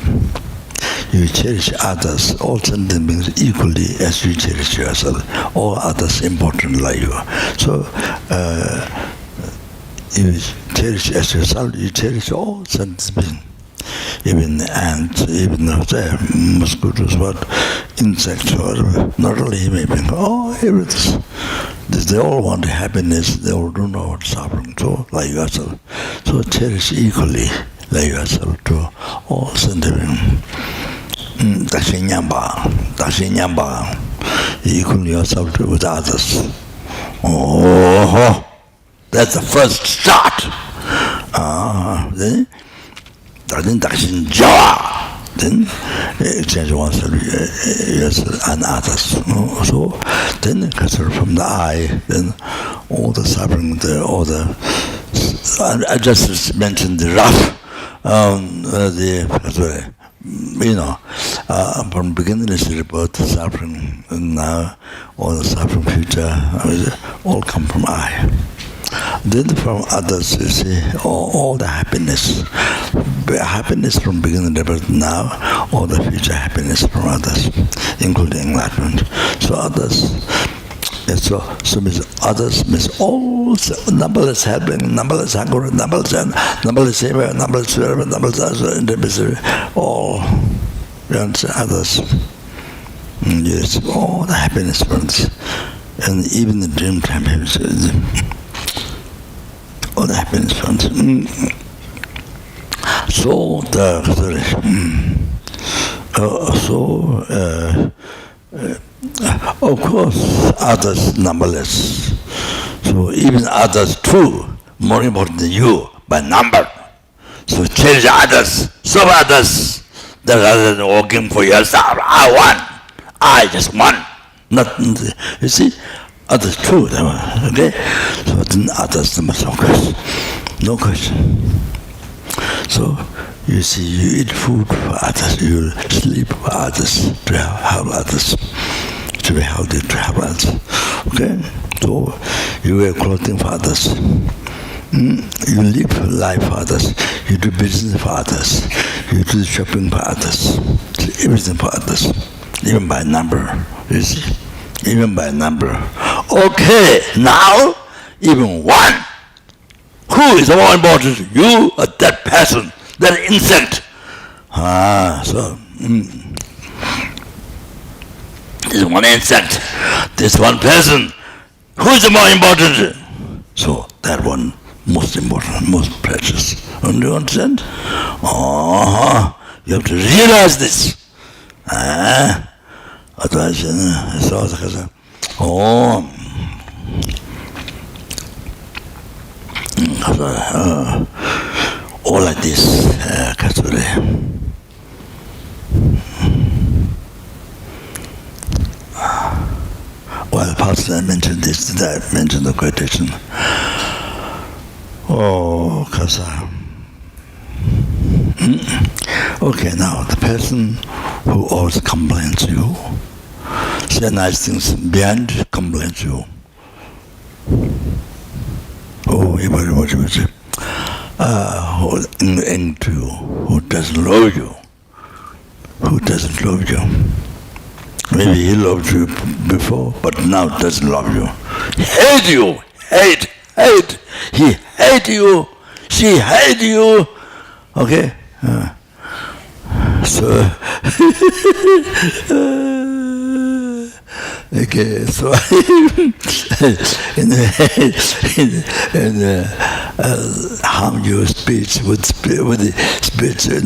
you cherish others, all sentient beings equally as you cherish yourself. All others important like you. So you cherish as yourself, you cherish all sentient beings. Even ants, even mosquitoes, what insects, or not only human beings, everything. They all want happiness, they all don't know what suffering, so like yourself. So cherish equally like yourself to all sentient beings. Dashinyamba, equal yourself with others. Oh, that's the first start. Then Then Dakshin Jawa. Then exchange oneself and others. So then from the eye, then all the suffering, all the I just mentioned the rough, from beginning is about the suffering, and now all the suffering future, all come from I. Then from others, you see, all the happiness from beginning to now, all the future happiness from others, including enlightenment. So others, so means others means all numberless helping, numberless hunger, numberless favor, numberless service, numberless all others. Yes, all the happiness from this, and even the dream time all the happiness from this. So of course, others numberless. So even others too, more important than you by number. So cherish others, serve others. That rather than working for yourself, I want, I just want. Not you see, others too. Okay, so then others no question. So you see, you eat food for others, you sleep for others, to help others, to be healthy, to help others. Okay? So you wear clothing for others. You live life for others. You do business for others. You do shopping for others. Everything for others. Even by number. You see? Even by number. Okay, now, even one. Who is more important? You or that person? That insect. This one insect, this one person. Who is more important? So that one most important, most precious. Do you understand? You have to realize this. Otherwise, all like this, Well, Pastor mentioned this, that mentioned the quotation. Kasa. Okay, now the person who always complains to you, say nice things beyond complains to you. Who's into you, who doesn't love you, Maybe he loved you before, but now doesn't love you. Hate you, hate. He hate you, she hate you. Okay? Okay, so harm your speech with the speech, the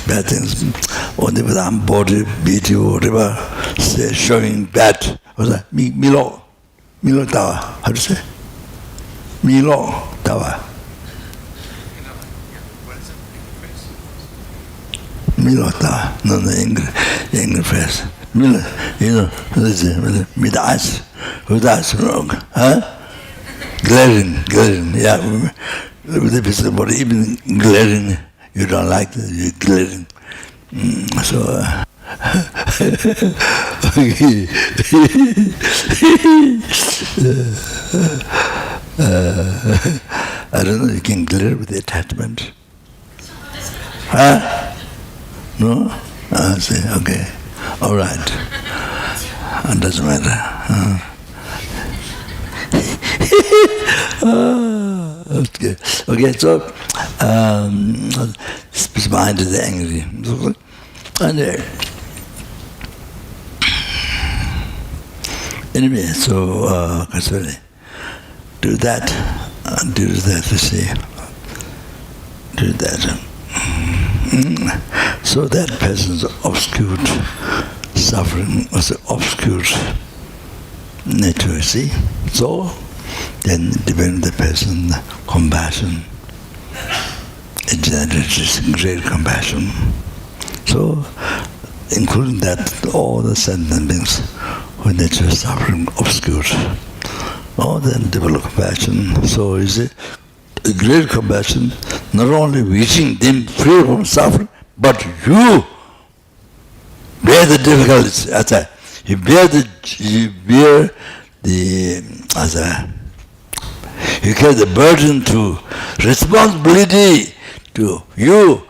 bad things, or the body beat you, whatever, showing bad. What's that? Milo tawa. How do you say? Milo tawa. Milo tawa. No, English phrase. Miller, with eyes, wrong, glaring, yeah. With the physical body, even glaring, you don't like it, you're glaring. I don't know, you can glare with the attachment. No? Okay. All right. It doesn't matter. Okay, so his mind is angry. And anyway, so do that, you see. Do that. So that person's obscured suffering was an obscured nature, see? So then depend on the person, compassion, it generates great compassion. So, including that, all the sentient beings who nature suffering obscured, all then develop compassion. So, you see, a great compassion, not only wishing them free from suffering, but you bear the difficulties. You bear the you carry the burden to responsibility to you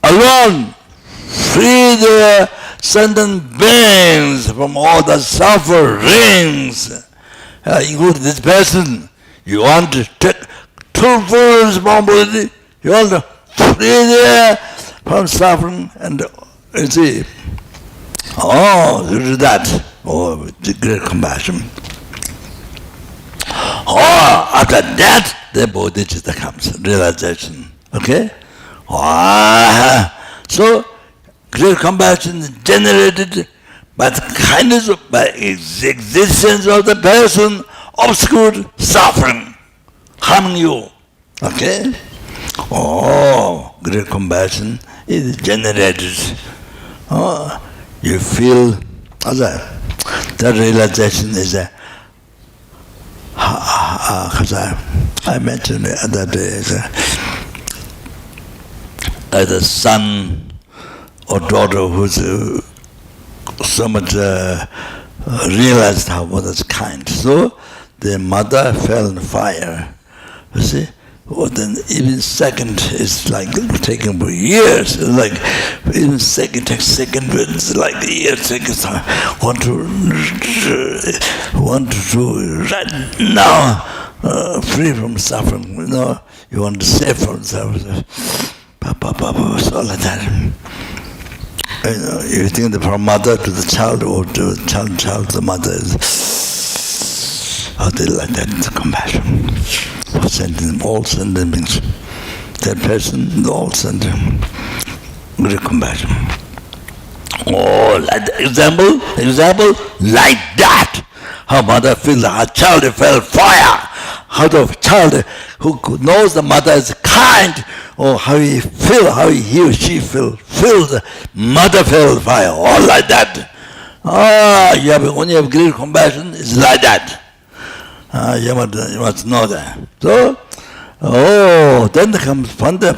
alone. Free the sentient beings from all the sufferings. Including this person, you want to take full responsibility. You want to free them from suffering, and you see, you do that. The great compassion. After that, the bodhicitta comes, realization. Okay? So, great compassion is generated by the kindness by existence of the person obscured suffering, harming you. Okay? Great compassion is generated. You feel that realization is I mentioned the other day, either son or daughter who's so much realized how mother's kind. So the mother fell in fire. You see? Then even second is like taking years. It's like even second takes second, it's like years. Want to do right now, free from suffering. You know, you want to save from suffering. So like that. You know, you think that from mother to the child, or to the child to the mother is how they like that compassion. All sentient beings. That person, all sentient. Great compassion. Like the example, like that. How mother feels her child felt fire. How the child who knows the mother is kind, or how he feel, how he or she feels the mother felt fire. All like that. When you have great compassion, it's like that. You must know that. So, then comes from that,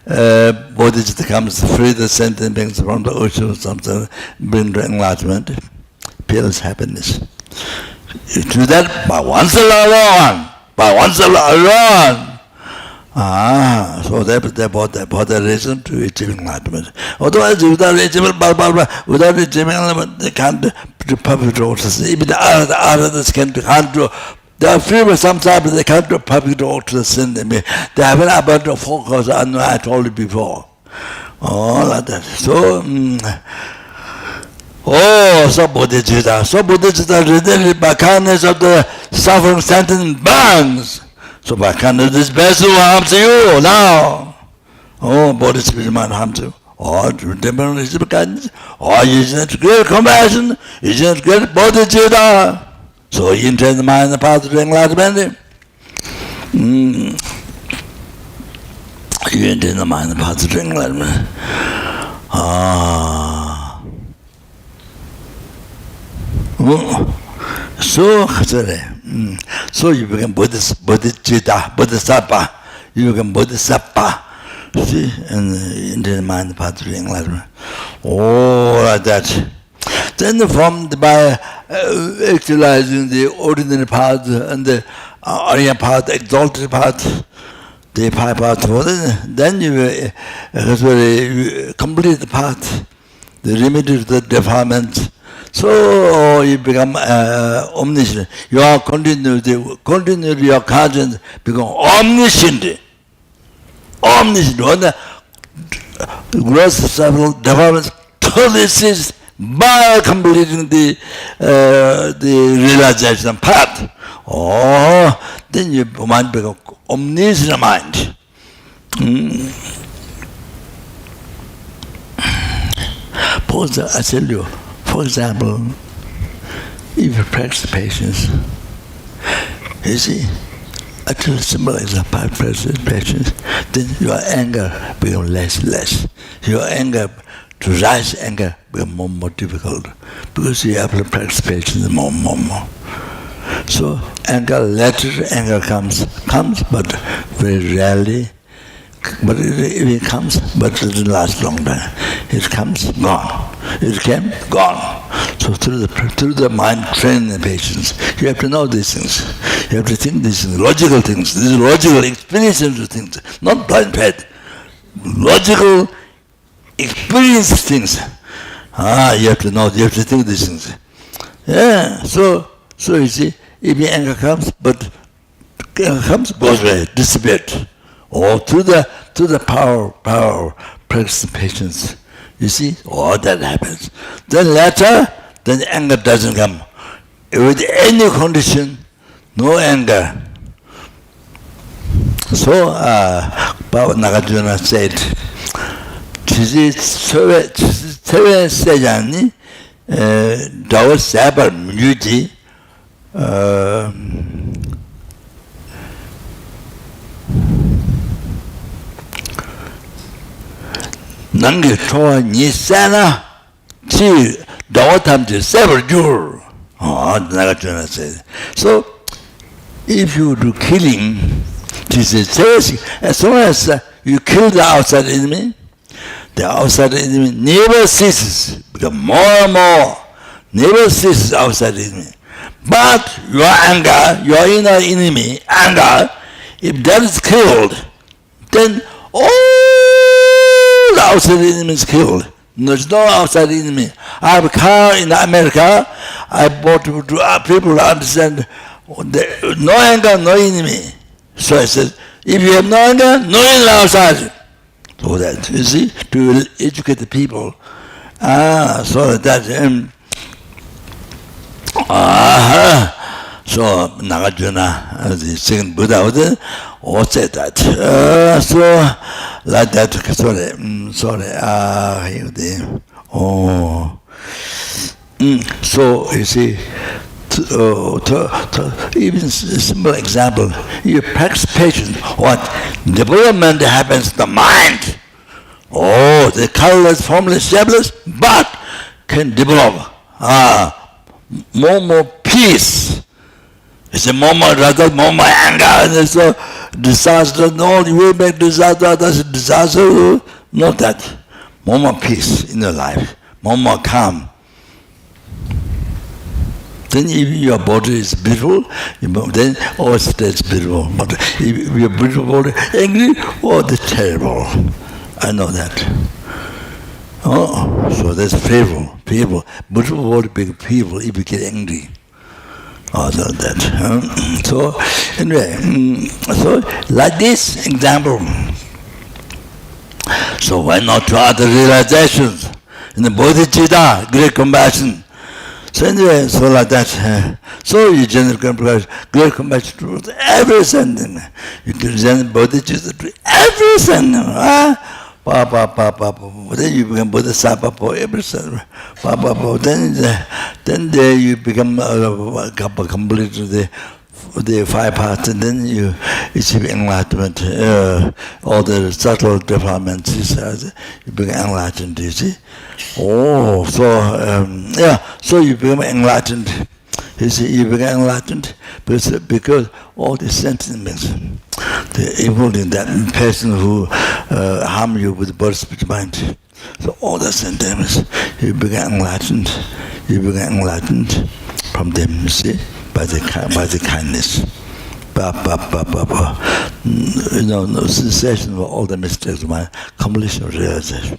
bodhicitta comes, free the sentient beings from the ocean, something, bring the enlightenment, feels happiness. You do that by oneself alone. So that the reason to achieve enlightenment. Otherwise, without achieving enlightenment, they can't do perfect orthodoxy. Even the others can't do. They are free with sometimes they can't do perfect orthodoxy. They have an abundant focus, and I told you before. Like that. So, so bodhicitta redeemed by kindness of the suffering sentient beings. So by kindness, this person who harms you now. Bodhicitta might harm you. Remember his kindness. Isn't it great compassion? Isn't it great bodhicitta? So he intends the mind the path to enlightenment. You intend the mind the path to enlightenment. So you become bodhicitta, bodhisattva. You become bodhisattva. See, and in the mind, the path to enlightenment. Like that. Then by actualizing the ordinary path and the Arya path, exalted path, the high path, then you complete the path, the remedy to the defilements. So you become omniscient. You are continue your conscience become omniscient. Omniscient. When the gross several developments totally cease by completing the realization path. Then your mind becomes omniscient mind. I tell you, for example, if you practice patience, you see, Actually, simple example, patience, then your anger becomes less. Your anger, to rise anger, becomes more difficult because you have to practice patience more. So anger, later anger comes, but very rarely. But it comes, but it doesn't last long time. It comes, gone. It came, gone. So through the mind training the patience, you have to know these things. You have to think these things, logical things. These are logical experiences of things, not blind faith. Logical experience things. You have to know. You have to think these things. Yeah. So you see, if anger comes, but anger comes, goes away, disappeared. Or to the power practice patience. You see, all that happens. Then later, then anger doesn't come. With any condition, no anger. So Baba Nagarjuna said, "Chisi seven sejani, dawa sabar muji." Nangi choa ni sana chi dawatamji several jur. Nagarjuna said. So, if you do killing, as soon as you kill the outside enemy, the outside enemy never ceases, become more and more, never ceases outside enemy. But your anger, your inner enemy, anger, if that is killed, then all the outside enemy is killed. There's no outside enemy. I have a car in America. I bought to people to understand no anger, no enemy. So I said, if you have no anger, no enemy outside. So that, you see, to educate the people. So that, so Nagarjuna, the second Buddha, all said that. So like that, so you see, even simple example, you practice patience, what development happens in the mind. The colorless, formless, shapeless, but can develop more peace. It's a moment rather more anger, and so disaster. No, you will make disaster. That's a disaster. Not that. More peace in your life. More calm. Then if your body is beautiful, then all stays beautiful. But if your beautiful body angry, that's terrible. I know that. So that's fearful. Beautiful body being fearful if you get angry. So that. So anyway, so like this example. So why not to other realizations? In the bodhicitta, great compassion. So anyway, so like that. So you generate great compassion towards every sentence. You can generate bodhicitta to every sentence. Then you become bodhisattva for every sentence. Then there you become complete the 5 parts, and then you achieve enlightenment. All the subtle developments, you become enlightened. You see. So you become enlightened. You see, you become enlightened because all the sentiments, including that person who harm you with birth, speech, mind. So all the sentiments, you become enlightened. You become enlightened from them. You see, by the kindness. No cessation of all the mistakes of mind, completion of realization.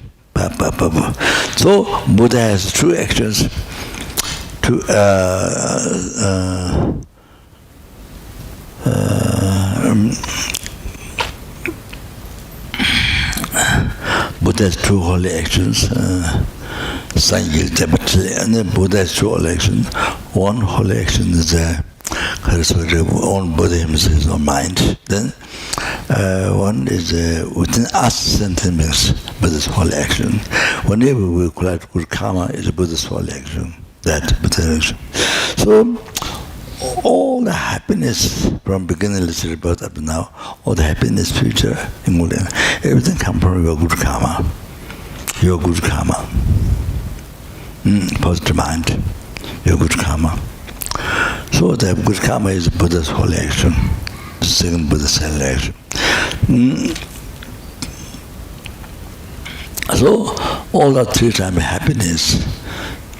So Buddha has true actions to Buddha's true holy actions, Sangye Japatli, and then Buddha's true holy action. One holy action is own Buddha himself, no mind. Then one is within us sentiments, Buddha's holy action. Whenever we collect good karma, is Buddha's holy action. That Buddha's action. So all the happiness from beginning of birth up to now, all the happiness, future, including everything comes from your good karma. Your good karma. Positive mind. Your good karma. So the good karma is Buddha's holy action. The second Buddha's silent action. So all the three times happiness,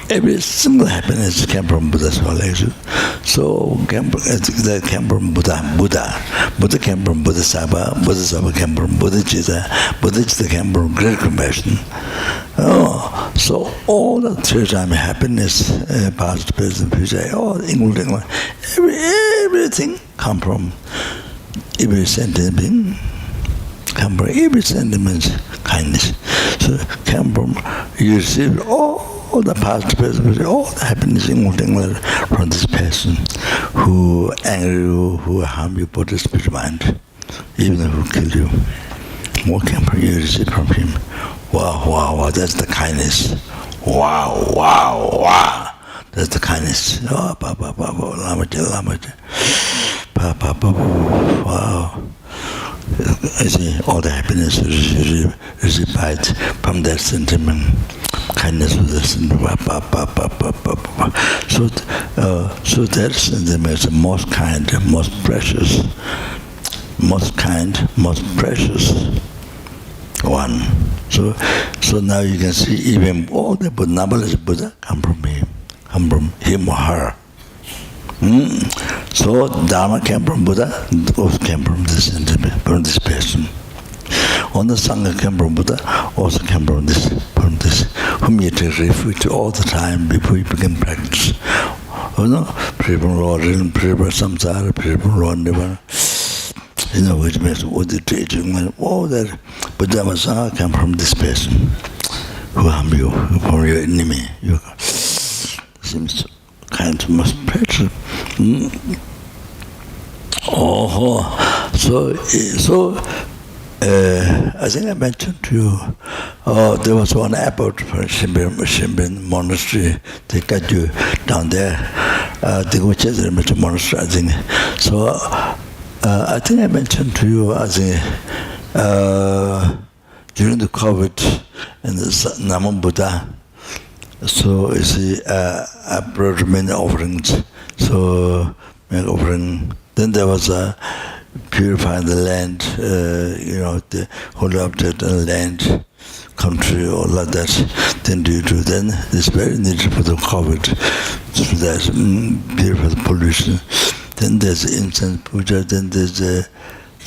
every single happiness came from Buddha's holy action. So they came from Buddha came from Bodhisattva, Bodhisattva came from Bodhicitta, Bodhicitta came from great compassion. So all the three times happiness, past, present, future, all including everything come from every sentient being, come from every sentiment kindness. So come from you receive all the past, present, future, all the happiness including from this person who anger you, who harm you, put a spiritual mind, even who kill you. What came from you receive from him? Wow, that's the kindness. Wow. That's the kindness. Lama. Wow. I see all the happiness received from that sentiment. Kindness with the sentiment. So that sentiment is the most kind, most precious. Most kind, most precious one. So now you can see even all the knowledge of Buddha come from him or her. So Dharma came from Buddha, also came from this sentiment, from this person. All the Sangha came from Buddha, also came from this, whom you take refuge all the time before you begin practice. Pray from Lord, pray for samsara, pray from Lord, never. Which means what the teaching, all that Buddha Sangha come from this person who harm you, from your enemy. You seems kind of most precious. So I think I mentioned to you, there was one abbot from Kopan Monastery. They got you down there. They go to the Rinpoche Monastery, I think. So I think I mentioned to you, I think, during the COVID and the Naman Buddha, so you see, I brought many offerings. So, many offering. Then there was purifying the land, the holy object and land, country, all like that. Then then it's very needed for the COVID. So that's purify the pollution. Then there's incense puja, then there's the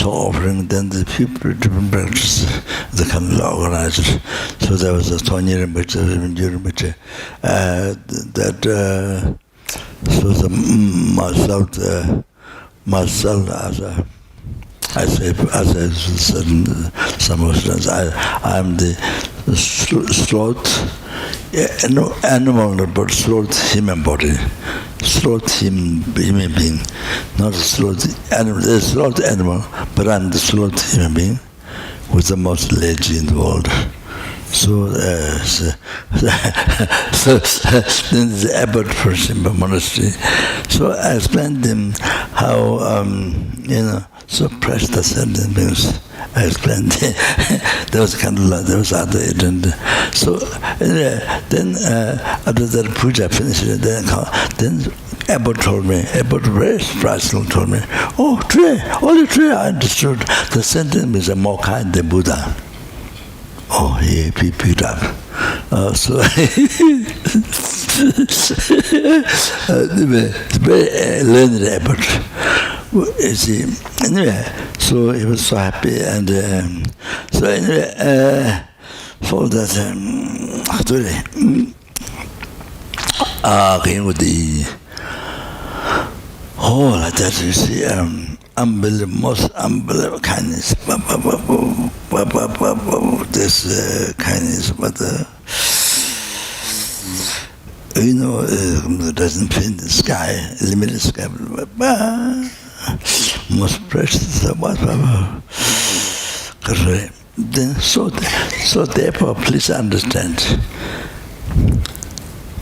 offering, then the people, different practices, the kind of organized. So there was a Tony Rinpoche, so the myself as some Muslims, I'm the sloth, animal, but sloth human body. Sloth human being, not a sloth animal. There's sloth animal, but I'm the sloth human being, who's the most lazy in the world. So then the abbot from Kopan Monastery. So I explained them how so precious the sentence means. I explained there was candlelight, there was other agenda. So then after that puja finished, then abbot told me, abbot very surprisingly told me, only three I understood. The sentence means more kind than Buddha. He picked up. So very learned abbot. You see, anyway, so he was so happy, and so anyway, for that, came with the like that. You see, unbelievable, most unbelievable kindness. This kindness, but doesn't fit the sky, limited sky, most precious. Then, so therefore, please understand.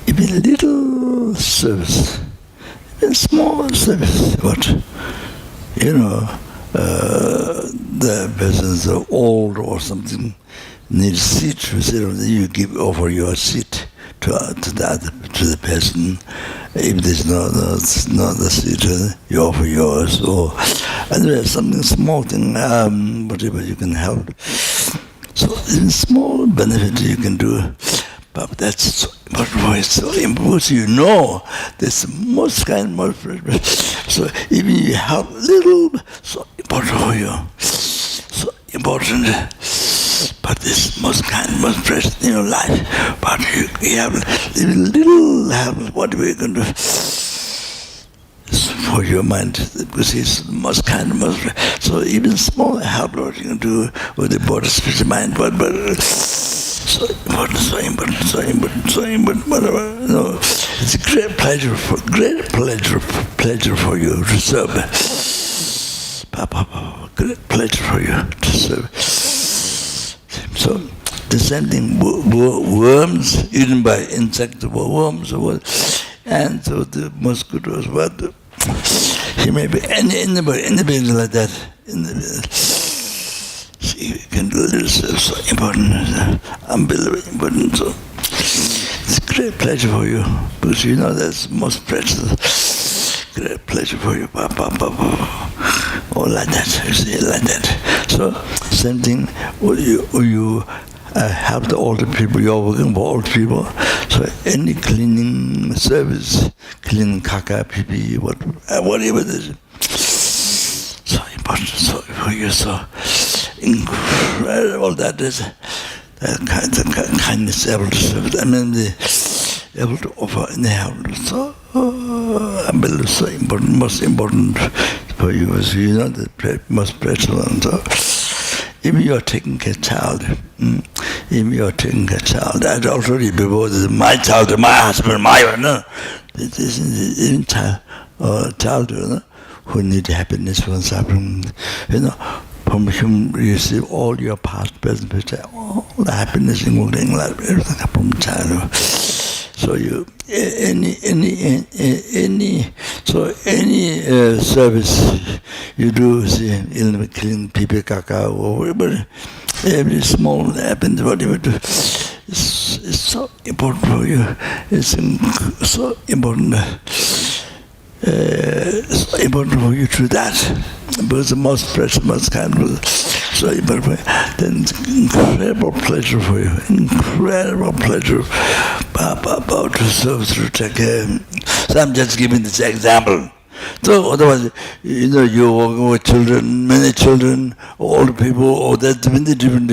Even little service, in small service, but the persons are old or something need a seat to sit on. You offer your seat to the person. If there's not the seat, you offer yours. Or anyway, something small thing, whatever you can help. So in small benefit you can do. But that's so important for you. So important. That's the most kind, most precious. So even you help little, so important for you. So important. But this most kind, most precious in your life. But you have little help. What we can do for your mind, because it's the most kind, most precious. So even small help, what you can do with the body, spirit, mind, but. So important, whatever. It's a great pleasure for you to serve. Great pleasure for you to serve. So the same thing, worms eaten by insects or worms or what, and so the mosquitoes, what? He may be anybody like that. You can do this, so important, unbelievable important. So it's a great pleasure for you, because that's most precious. Great pleasure for you, or like that, you see, like that. So same thing, you help the older people. You're working for old people. So any cleaning service, cleaning kaka, pipi, whatever it is, so important. So for you, so incredible that is, that kindness able to serve. I mean, able to offer any help. So unbelievable, so important, most important for you, as the most precious one. So even you are taking a child, even you are taking a child. I already before my child, my husband, my one. This is even child, who need happiness from suffering, from whom you receive all your past, present, future, all the happiness, including life, everything from childhood. So you any service you do, see, in clean people, caca, or whatever, every small happens, whatever you do, it's so important for you. It's so important. It's so important for you to do that, because the most precious, most kind of, so important. Then incredible pleasure for you, incredible pleasure. To serve, to take care. So I'm just giving this example. So otherwise, you're working with children, many children, old people, or there's many different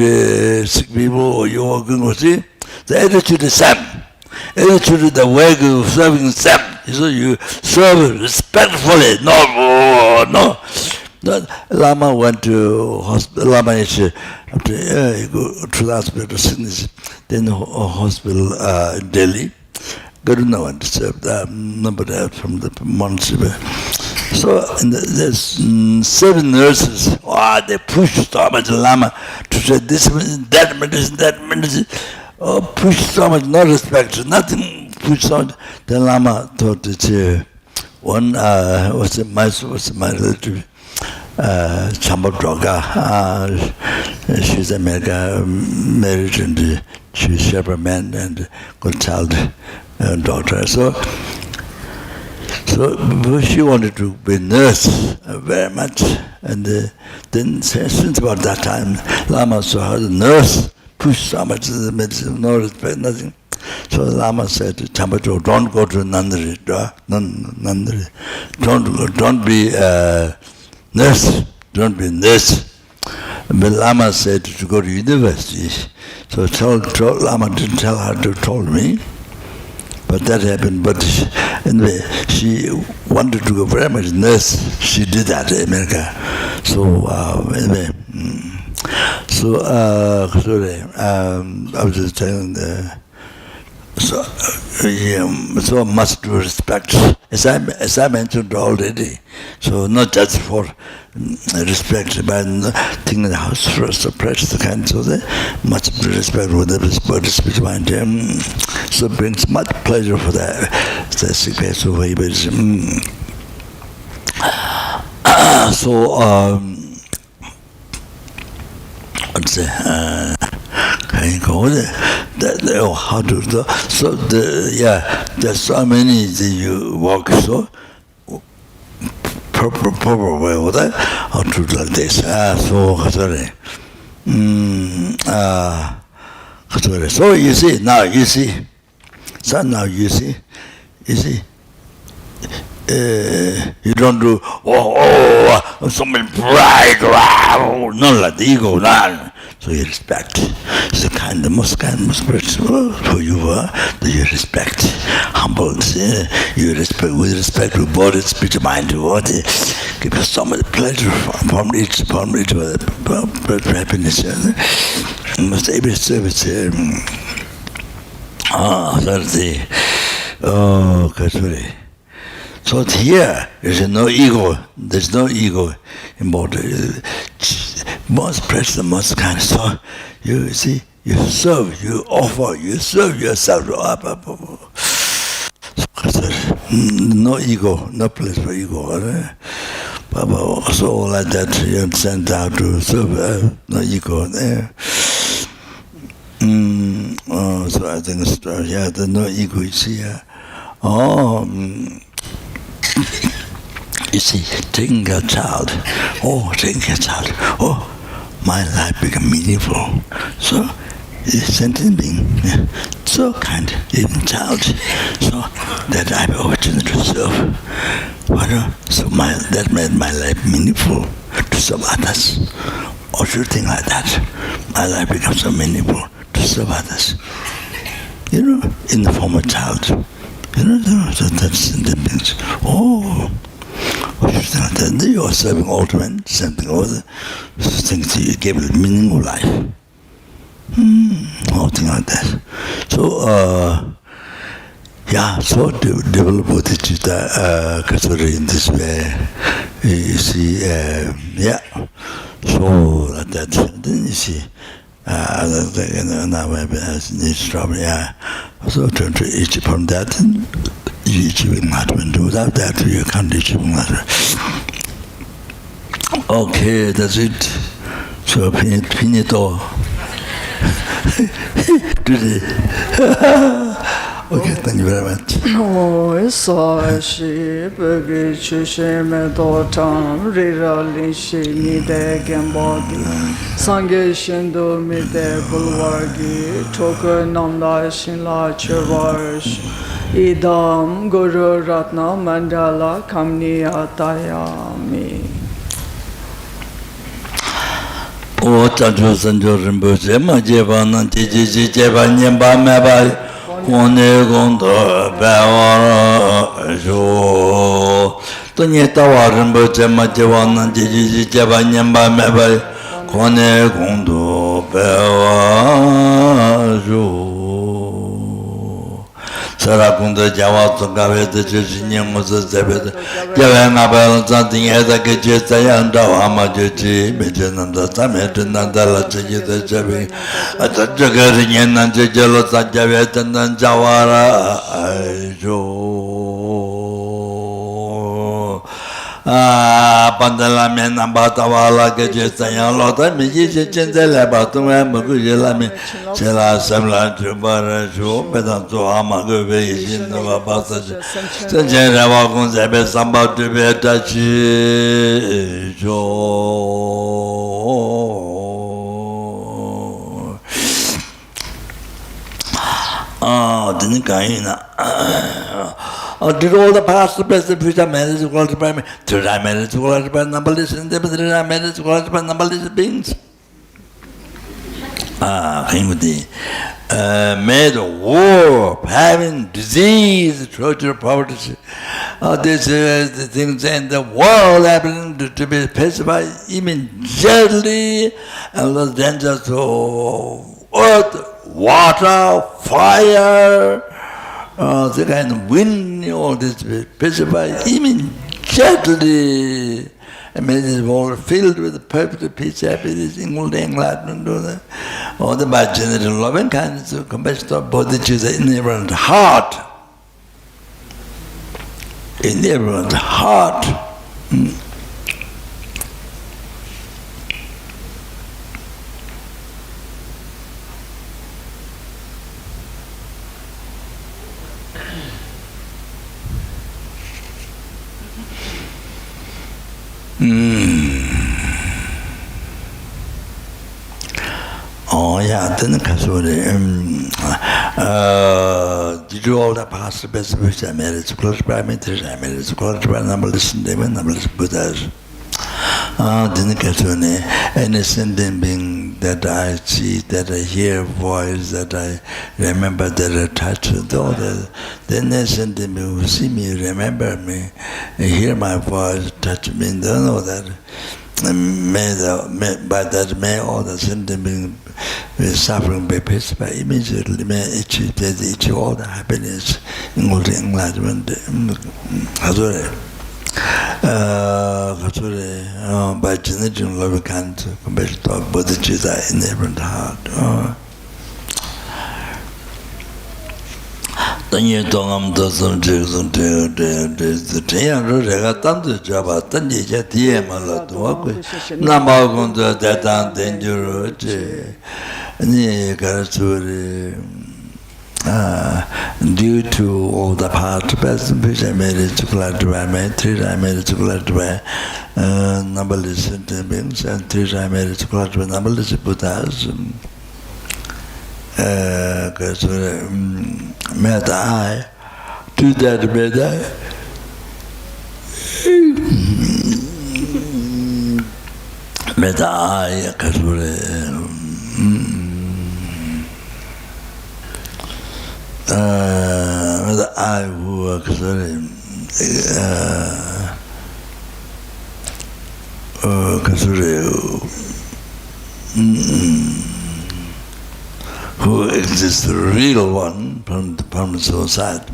sick people, or you're working with, see, the attitude is same. Attitude is the way of serving same. So you serve respectfully. No. Lama went to hospital. Lama is after he go to the hospital, sickness. Then hospital in Delhi. Garuna went to serve the number there from the monastery. So there's 7 nurses. They pushed so much Lama to say this medicine, that medicine. Pushed so much, no respect, nothing. Pushed so much. The Lama thought it's one was my relative. Chambadroga, she's America, married, and she's shepherd man and got child, daughter. So she wanted to be nurse very much, and then since about that time, Lama saw her the nurse push so much the medicine, no respect, nothing. So Lama said to Chambadroga, don't go to Nandari, don't be nurse, don't be nurse. But Lama said to go to university. So Lama didn't tell her to told me, but that happened. But anyway, she wanted to go very much nurse. She did that in America. So anyway, sorry, I was just telling so so much to respect, as I mentioned already. So not just for respect, but thinking the house first, the practice the kind, so that much respect with the speech mind. So it brings much pleasure for that. The secret of so what's it? How to do so there's so many that you walk so proper way with that how to do like this so sorry so you see now you see you don't do something bright, not like the ego, none. So you respect. It's the most spiritual for you, that you respect, humble. You respect with respect to body, speech, mind, what give you so much pleasure from each happiness. Must every service. Kashuri. So here, there's no ego. There's no ego in body. Most precious, most kind. So you see, you serve, you offer, you serve yourself. No ego, no place for ego. So like that, you understand how to serve. No ego there. So I think there's no ego. You see, you see, taking a child, my life become meaningful. So, it's sentient being, so kind, even child, so that I have an opportunity to serve. So that made my life meaningful to serve others. Or should think like that, my life becomes so meaningful to serve others. In the form of child. So that's the things. You are serving ultimate, something other things that you gave it meaning of life. Thing like that. So so develop bodhicitta Kasuri in this way. You see, so like that. Then you see. So turn to each from that and you achieve enlightenment. Without that you can't achieve enlightenment. Okay, that's it. So finito. Today. Okay, thank you very much. Sangye Shindo Mide Bulwargi, Toka Namda Shinla Chirvarsh, Idam Guru Ratna Mandala Kamni Atayami. O Tajo Sanjo Rinpoche, Majevana, Tiji Jevanyamba Mabai, Kone Gondo, Bawara, Jo, Tonyeta Rinpoche, Majevana, Tiji Jevanyamba Mabai, Kone Gondo, Bawara, Sarakunda Java Gavet, the Junior Moses David, Javana Bell, something as a Gajeta and Hamaji, Bijan the Summit and Nandala Chigi the Javi, at the Jagarian and Jealous at Javet and then Javara. Pandala men Batavala Gajeta and Lota, Miji Chendela Batuma, Magujilami, Chela Samla Jubaraju, Pedanto Hamagu, in the passage. Sanjay Wagon Zebe Samba to be attached. Didn't did all the past, the present, future marriage, quality by me, third I marriage, quality by numberless, and the third I marriage, quality by numberless beings. Came with the made a war, having disease, torture, poverty. This is the things in the world happening to be pacified immediately, and the dangers of earth, water, fire, the kind of wind, all this specified immediately. I mean, it's all filled with perfect peace, happiness, enlightenment, all the by general loving kindness, compassion of bodhicitta in everyone's heart. In everyone's heart. Oh yeah, then did you all the past best which I made it close by me, I made it close by number listen to them, number Buddhas. Didn't get any sending being that I see, that I hear voice, that I remember, that I touch, all that. Then they send me who see me, remember me, hear my voice, touch me, don't know that. By that may all the sending suffering by peace, by immediately may achieve all the happiness, including enlightenment. By generating love and compassion to bodhicitta in every heart. Then don't do some jigs and the Tayan Rega Tanto Java, Tanija Tiamala to walk with Namagon to that and dangerous. Due to all the part person which I made it to I made three I made it to numberless beings and three I made it to numberless Buddhas. Made I do that made I made I the I who who exists, the real one from the soul side.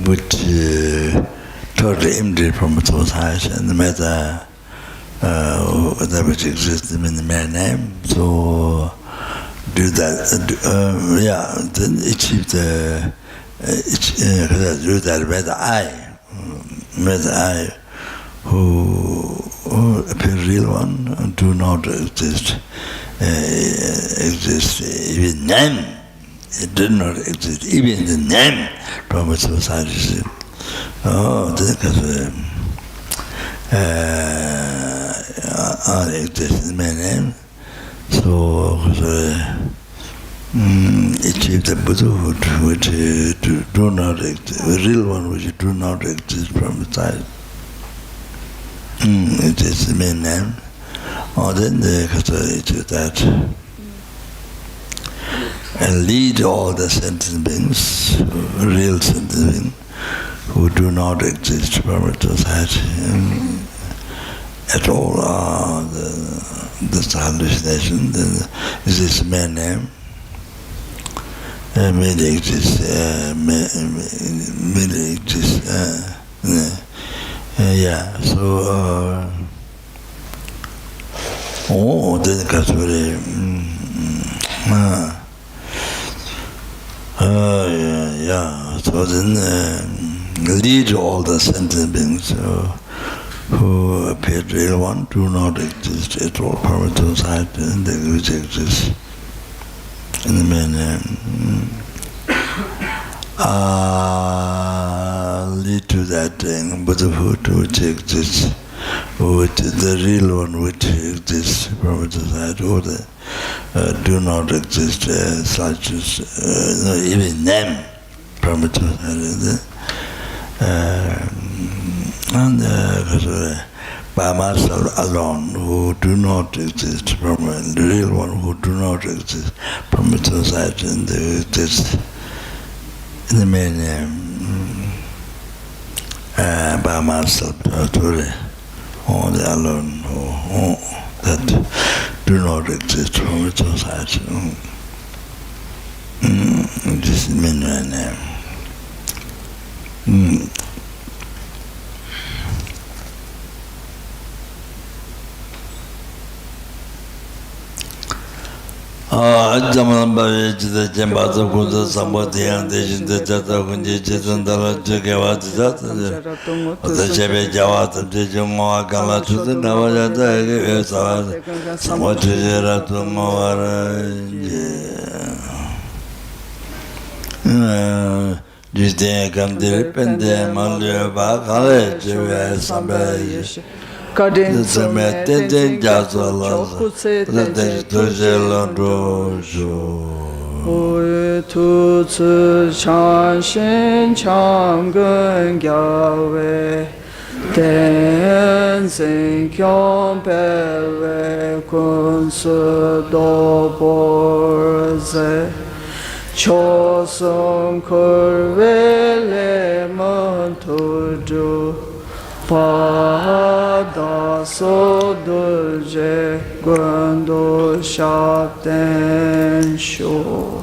Which totally empty from its own side, and the matter that which exists in the mere name. So do that, yeah, then achieve the do that whether I who appear real one do not exist even name. It did not exist even in the name from its society. Oh, because exists in my name. So achieve the Buddhahood which do not exist, the real one which do not exist from inside. It is the main name. Or then they achieve that and lead all the sentient beings, real sentient beings, who do not exist from society at all. The hallucination is this main name. Merely exists. Merely exists. Yeah. So. Then it gets very. Yeah. So then lead all the sentient beings who appear real one do not exist at all from society, and they which exist in the main lead to that thing, Buddhahood which exists, which the real one which exists from society, or the do not exist such as no, even them from society. And by myself alone, who do not exist from the real one, who do not exist from its society, and they exist in the main by myself truly, all the alone, that do not exist from its society. This is my name. Jamalamba, the Jambas of Gunda, somebody, and the Jata Kunji, and the Gawat, the Chebe Jawat, the Jumoa Gala to the Navajata, somewhat to the Ratumara. This day I come to repent them on the back college, where somebody. The summit in Jazala, the Dejala Dojo. Tu Tzu Chan Shin Chang Gun Gyawe, Den Zin Kyong Pewe Kun Su Do Borze, Cho Sum Kur Vele Mun Tu Ju. Pada so dulce quando shabden sho.